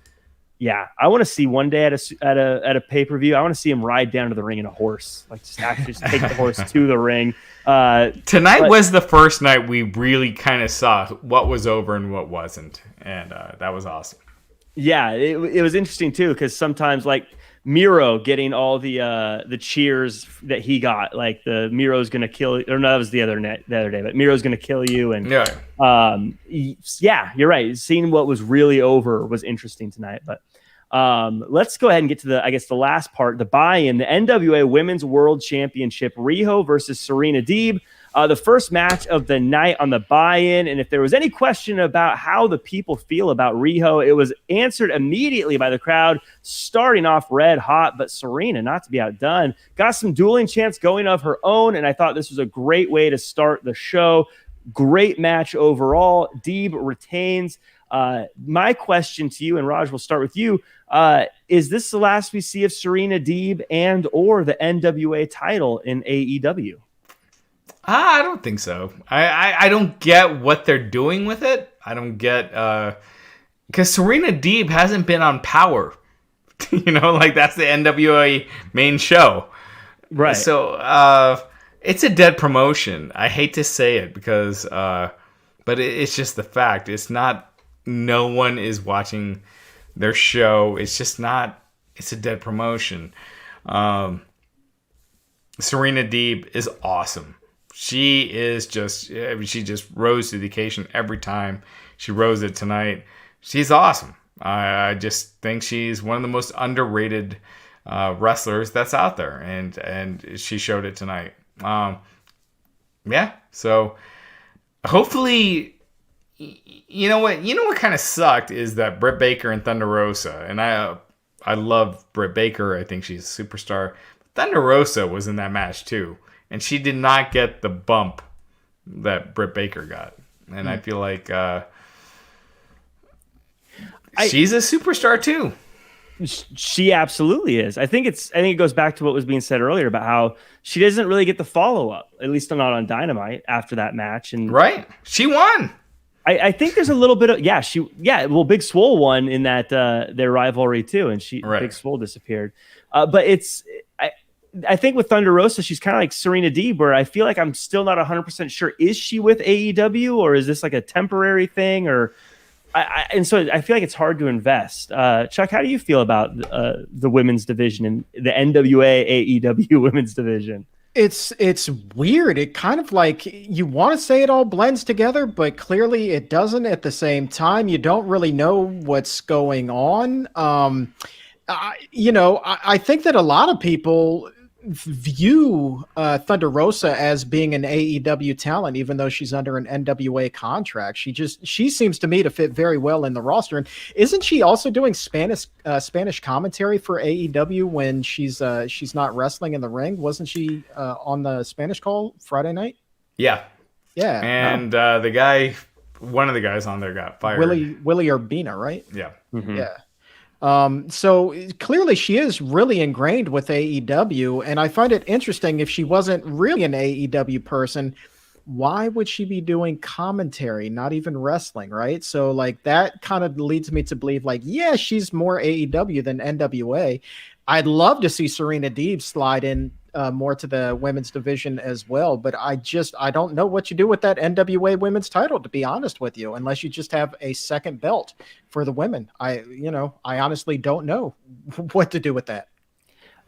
Yeah, I want to see one day at a pay-per-view. I want to see him ride down to the ring in a horse, like just take the horse to the ring. Tonight was the first night we really kind of saw what was over and what wasn't, and that was awesome. Yeah, it was interesting too because sometimes like Miro getting all the cheers that he got, like the Miro's gonna kill you, or no, that was the other day, but Miro's gonna kill you, and yeah, you're right. Seeing what was really over was interesting tonight, but let's go ahead and get to the last part, the buy-in, the NWA Women's World Championship, Riho versus Serena Deeb. The first match of the night on the buy-in, and if there was any question about how the people feel about Riho, it was answered immediately by the crowd, starting off red hot, but Serena, not to be outdone, got some dueling chants going of her own, and I thought this was a great way to start the show. Great match overall. Deeb retains. My question to you, and Raj, we'll start with you. Is this the last we see of Serena Deeb and or the NWA title in AEW? I don't think so. I don't get what they're doing with it. I don't get because Serena Deeb hasn't been on Power. Like that's the NWA main show. Right. So it's a dead promotion. I hate to say it because but it's just the fact. It's not, no one is watching their show. It's just not, it's a dead promotion. Serena Deeb is awesome. She just rose to the occasion every time. She rose it tonight. She's awesome. I just think she's one of the most underrated wrestlers that's out there, and she showed it tonight. Yeah, so hopefully, you know what kind of sucked is that Britt Baker and Thunder Rosa, and I love Britt Baker. I think she's a superstar. Thunder Rosa was in that match too, and she did not get the bump that Britt Baker got. And I feel like she's a superstar too. She absolutely is. I think it goes back to what was being said earlier about how she doesn't really get the follow up, at least not on Dynamite after that match. And right, she won. I think there's a little bit of well, Big Swole won in that their rivalry too, and Big Swole disappeared. But I think with Thunder Rosa, she's kind of like Serena Deeb, where I feel like I'm still not 100% sure. Is she with AEW, or is this like a temporary thing? Or and so I feel like it's hard to invest. Chuck, how do you feel about the women's division and the NWA AEW women's division? It's weird. It kind of like you want to say it all blends together, but clearly it doesn't at the same time. You don't really know what's going on. I think that a lot of people view Thunder Rosa as being an AEW talent, even though she's under an NWA contract. She seems to me to fit very well in the roster. And isn't she also doing Spanish commentary for AEW when she's not wrestling in the ring? Wasn't she on the Spanish call Friday night? Yeah. And one of the guys on there got fired. Willie Urbina, right? Yeah. Mm-hmm. Yeah. So clearly she is really ingrained with AEW, and I find it interesting if she wasn't really an AEW person, why would she be doing commentary, not even wrestling, right? So like that kind of leads me to believe like, yeah, she's more AEW than NWA. I'd love to see Serena Deeb slide in more to the women's division as well, but I don't know what you do with that NWA women's title, to be honest with you, unless you just have a second belt for the women. I honestly don't know what to do with that.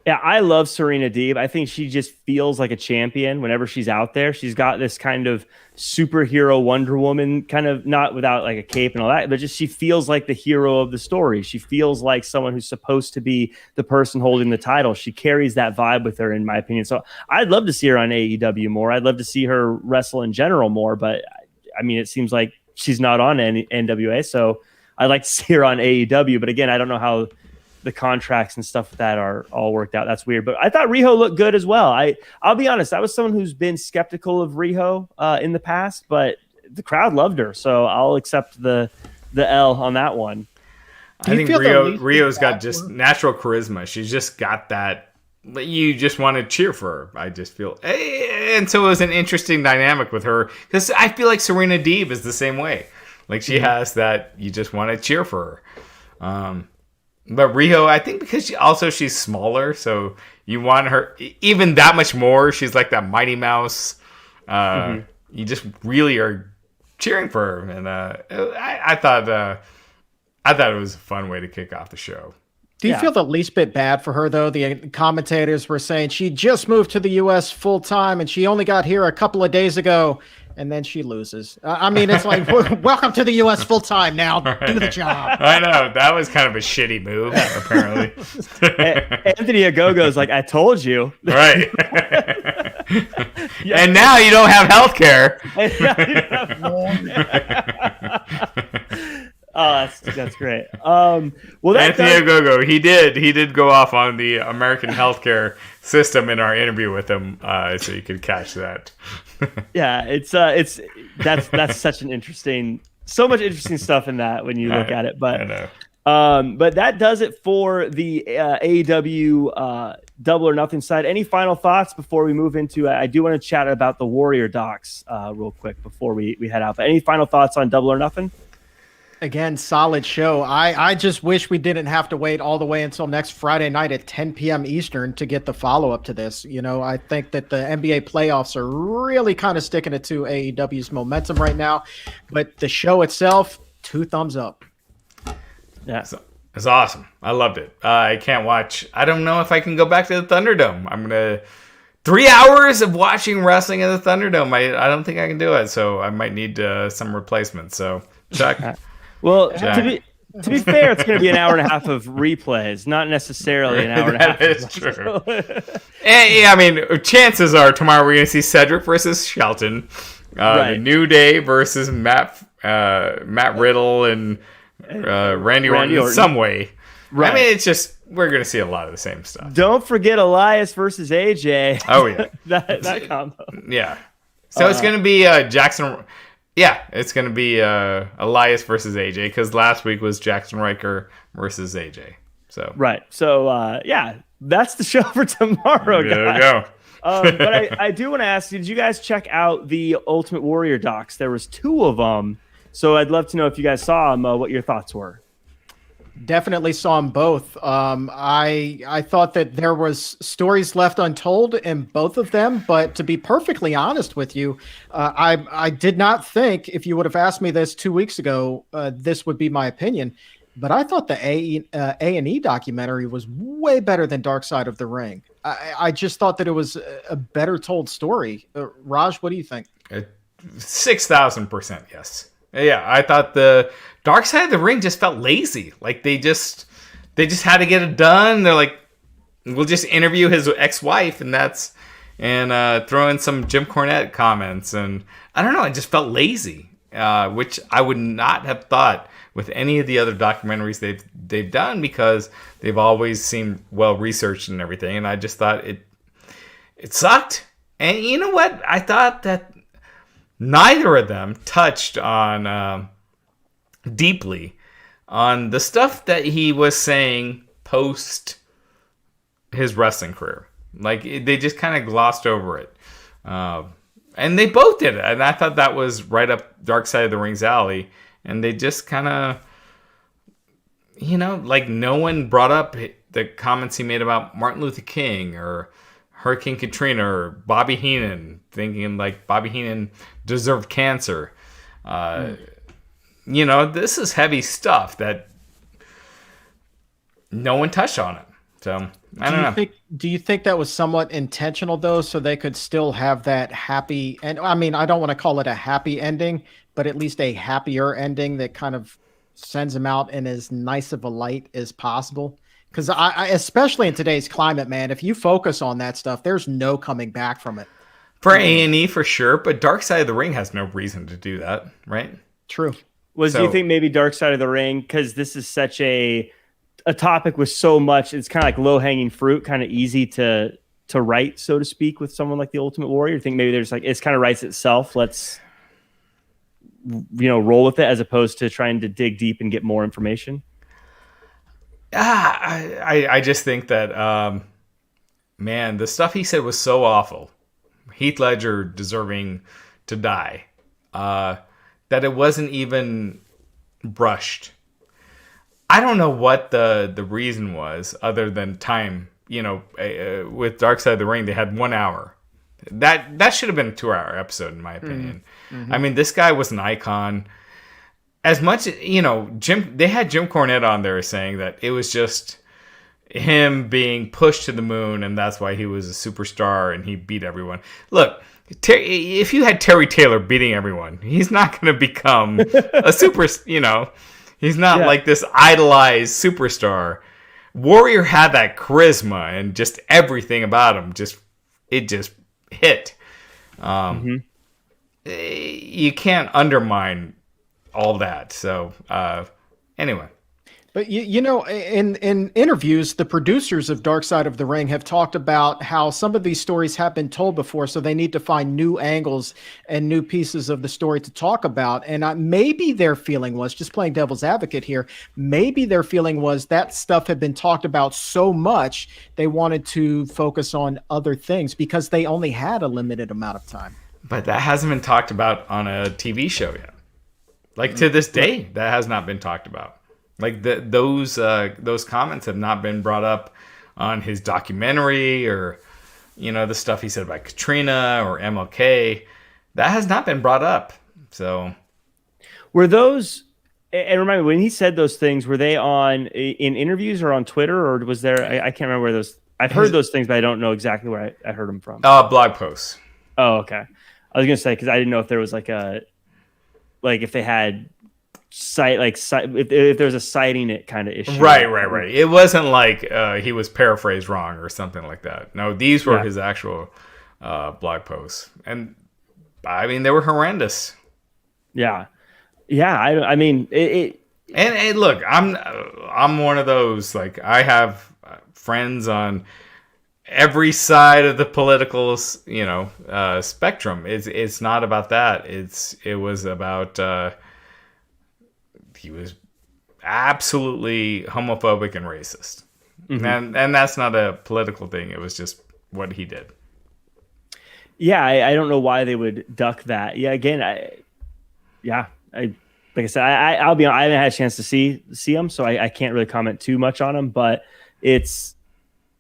Yeah, I love Serena Deeb. I think she just feels like a champion whenever she's out there. She's got this kind of superhero Wonder Woman, kind of not without like a cape and all that, but just she feels like the hero of the story. She feels like someone who's supposed to be the person holding the title. She carries that vibe with her, in my opinion. So I'd love to see her on AEW more. I'd love to see her wrestle in general more, but I mean, it seems like she's not on NWA, so I'd like to see her on AEW. But again, I don't know how the contracts and stuff like that are all worked out. That's weird. But I thought Riho looked good as well. I'll be honest, I was someone who's been skeptical of Riho in the past, but the crowd loved her, so I'll accept the L on that one. I think Rio's got just natural charisma. She's just got that. You just want to cheer for her. I just feel, and so it was an interesting dynamic with her because I feel like Serena Deeb is the same way. Like she has that. You just want to cheer for her. But Riho, I think because she's smaller, so you want her even that much more. She's like that Mighty Mouse. You just really are cheering for her, and I thought it was a fun way to kick off the show. Do you feel the least bit bad for her, though? The commentators were saying she just moved to the U.S. full time, and she only got here a couple of days ago, and then she loses. I mean, it's like, welcome to the U.S. full time now. Right. Do the job. I know. That was kind of a shitty move, apparently. Anthony Ogogo's like, I told you. Right. And now you don't have health care. Oh, that's great. Well, Anthony Ogogo, he did go off on the American healthcare system in our interview with him, so you could catch that. Yeah, that's such an interesting, so much interesting stuff in that when you look at it. But I know. But that does it for the AEW Double or Nothing side. Any final thoughts before we move into? I do want to chat about the Warrior docs real quick before we head out. But any final thoughts on Double or Nothing? Again, solid show. I just wish we didn't have to wait all the way until next Friday night at 10 p.m. Eastern to get the follow-up to this. You know, I think that the NBA playoffs are really kind of sticking it to AEW's momentum right now. But the show itself, 2 thumbs up. Yeah. It's awesome. I loved it. I can't watch. I don't know if I can go back to the Thunderdome. I'm going to... 3 hours of watching wrestling in the Thunderdome. I don't think I can do it. So I might need some replacements. So, Chuck... Well, to To be fair, it's going to be an hour and a half of replays, not necessarily an hour and a half. That is true. And, yeah, I mean, chances are tomorrow we're going to see Cedric versus Shelton, the New Day versus Matt Riddle and Randy Orton in some way. Right. I mean, it's just we're going to see a lot of the same stuff. Don't forget Elias versus AJ. Oh yeah, that combo. Yeah. So it's going to be Jackson. Yeah, it's going to be Elias versus AJ because last week was Jackson Riker versus AJ. So right. So yeah, that's the show for tomorrow, guys. There you go. But I do want to ask you, did you guys check out the Ultimate Warrior docs? There was 2 of them. So I'd love to know if you guys saw them, what your thoughts were. Definitely saw them both. I thought that there was stories left untold in both of them, but to be perfectly honest with you, I did not think, if you would have asked me this 2 weeks ago, this would be my opinion. But I thought the A&E documentary was way better than Dark Side of the Ring. I just thought that it was a better told story. Raj, what do you think? 6,000% yes. Yeah, I thought the Dark Side of the Ring just felt lazy. Like they just had to get it done. They're like, we'll just interview his ex-wife and throw in some Jim Cornette comments, and I don't know, it just felt lazy, which I would not have thought with any of the other documentaries they've done, because they've always seemed well researched and everything. And I just thought it sucked. And you know what? I thought that neither of them touched on deeply on the stuff that he was saying post his wrestling career. Like they just kind of glossed over it. And they both did it. And I thought that was right up Dark Side of the Ring's alley. And they just kind of, like no one brought up the comments he made about Martin Luther King or Hurricane Katrina or Bobby Heenan, thinking like Bobby Heenan deserved cancer. This is heavy stuff that no one touched on it. So I don't know. Do you think that was somewhat intentional though, so they could still have that happy? And I mean, I don't want to call it a happy ending, but at least a happier ending that kind of sends them out in as nice of a light as possible. Because I especially in today's climate, man, if you focus on that stuff, there's no coming back from it. For A&E for sure, but Dark Side of the Ring has no reason to do that, right? True. Do you think maybe Dark Side of the Ring, because this is such a topic with so much, it's kind of like low-hanging fruit, kind of easy to write, so to speak, with someone like the Ultimate Warrior? You think maybe there's like, it's kind of writes itself, let's roll with it, as opposed to trying to dig deep and get more information? I just think that, man, the stuff he said was so awful. Heath Ledger deserving to die, that it wasn't even brushed. I don't know what the reason was other than time. With Dark Side of the Ring, they had 1 hour. That should have been a 2-hour episode, in my opinion. Mm-hmm. I mean, this guy was an icon. As much, they had Jim Cornette on there saying that it was just him being pushed to the moon, and that's why he was a superstar and he beat everyone. Look, if you had Terry Taylor beating everyone, he's not going to become a super, he's not like this idolized superstar. Warrior had that charisma and just everything about him. It just hit. You can't undermine all that. So anyway. But in interviews, the producers of Dark Side of the Ring have talked about how some of these stories have been told before, so they need to find new angles and new pieces of the story to talk about. And maybe their feeling was, just playing devil's advocate here, maybe their feeling was that stuff had been talked about so much they wanted to focus on other things because they only had a limited amount of time. But that hasn't been talked about on a TV show yet. Like to this day, that has not been talked about. Like those comments have not been brought up on his documentary or, the stuff he said about Katrina or MLK. That has not been brought up. So, were those? And remind me, when he said those things, were they in interviews or on Twitter, or was there? I can't remember where those. I've heard those things, but I don't know exactly where I heard them from. Blog posts. Oh, okay. I was gonna say because I didn't know if there was if they had if there's a citing it kind of issue. Right. It wasn't like he was paraphrased wrong or something like that. No, these were his actual blog posts, and I mean they were horrendous. Yeah. I mean it. And look, I'm one of those, like, I have friends on every side of the political, spectrum. It's not about that. It was about he was absolutely homophobic and racist, and that's not a political thing. It was just what he did. Yeah, I don't know why they would duck that. Yeah, again, like I said, I'll be honest, I haven't had a chance to see them, so I can't really comment too much on them. But I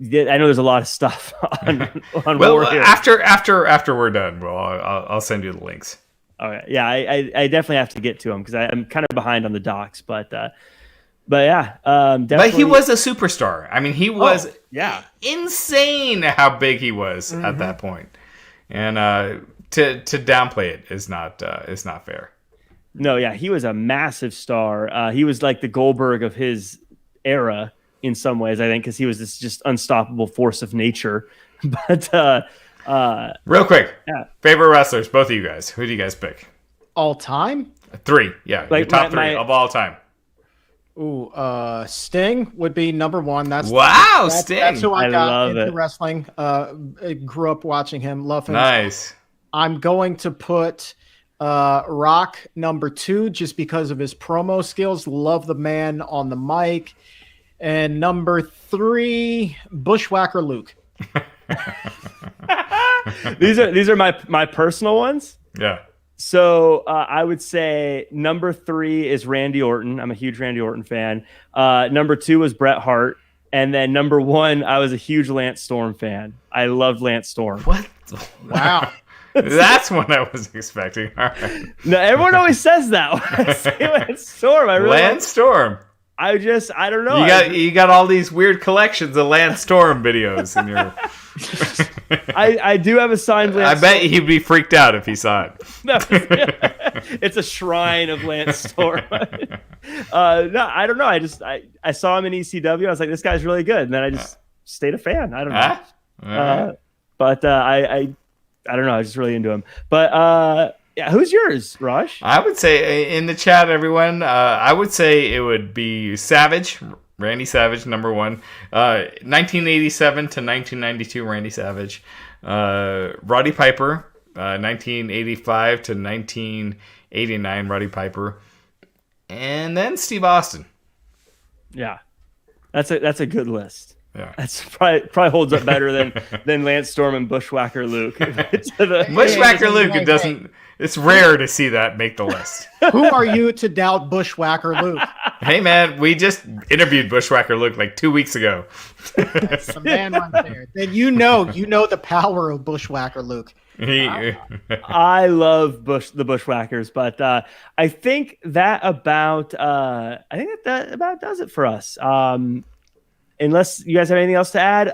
know there's a lot of stuff on well, War here. after we're done, well, I'll send you the links. All right, yeah, I definitely have to get to them because I'm kind of behind on the docs, but yeah, definitely. But he was a superstar. I mean, he was insane how big he was at that point, and to downplay it is not fair. No, yeah, he was a massive star. He was like the Goldberg of his era in some ways, I think, because he was this just unstoppable force of nature. But real quick, favorite wrestlers, both of you guys. Who do you guys pick? All time? 3, yeah, like your top 3 of all time. Ooh, Sting would be number 1. Sting. That's who I got love into it. wrestling. I grew up watching him, love him. Nice. I'm going to put Rock number 2 just because of his promo skills. Love the man on the mic. And number 3, Bushwhacker Luke. These are my personal ones. Yeah. So I would say number 3 is Randy Orton. I'm a huge Randy Orton fan. Number 2 was Bret Hart. And then number 1, I was a huge Lance Storm fan. I loved Lance Storm. What? Wow. That's what I was expecting. All right. No, everyone always says that when I say Lance Storm. Lance Storm. I don't know. You got all these weird collections of Lance Storm videos in your. I do have a signed Lance. I bet he'd be freaked out if he saw it. No, it's a shrine of Lance Storm. No, I don't know. I saw him in ECW. I was like, this guy's really good, and then I just stayed a fan. I don't know. But I don't know. I was just really into him. But yeah, who's yours, Raj? I would say in the chat, everyone. I would say it would be Savage, Randy Savage, number 1. 1987 to 1992, Randy Savage. Roddy Piper, 1985 to 1989, Roddy Piper, and then Steve Austin. Yeah, that's a good list. Yeah, that's probably holds up better than Lance Storm and Bushwhacker Luke. Bushwhacker Luke, it doesn't. It's rare to see that make the list. Who are you to doubt Bushwhacker Luke? Hey man, we just interviewed Bushwhacker Luke like 2 weeks ago. That's the man right there. Then you know the power of Bushwhacker Luke. I love the Bushwhackers, but I think that about does it for us. Unless you guys have anything else to add,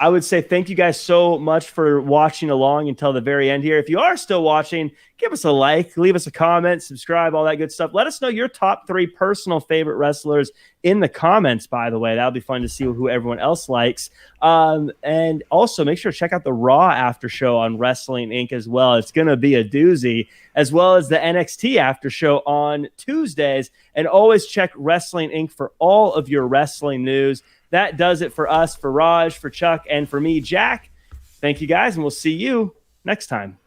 I would say thank you guys so much for watching along until the very end here. If you are still watching, give us a like, leave us a comment, subscribe, all that good stuff. Let us know your top 3 personal favorite wrestlers in the comments, by the way. That'll be fun to see who everyone else likes. And also make sure to check out the Raw after show on Wrestling Inc. as well. It's going to be a doozy, as well as the NXT after show on Tuesdays. And always check Wrestling Inc. for all of your wrestling news. That does it for us, for Raj, for Chuck, and for me, Jack. Thank you guys, and we'll see you next time.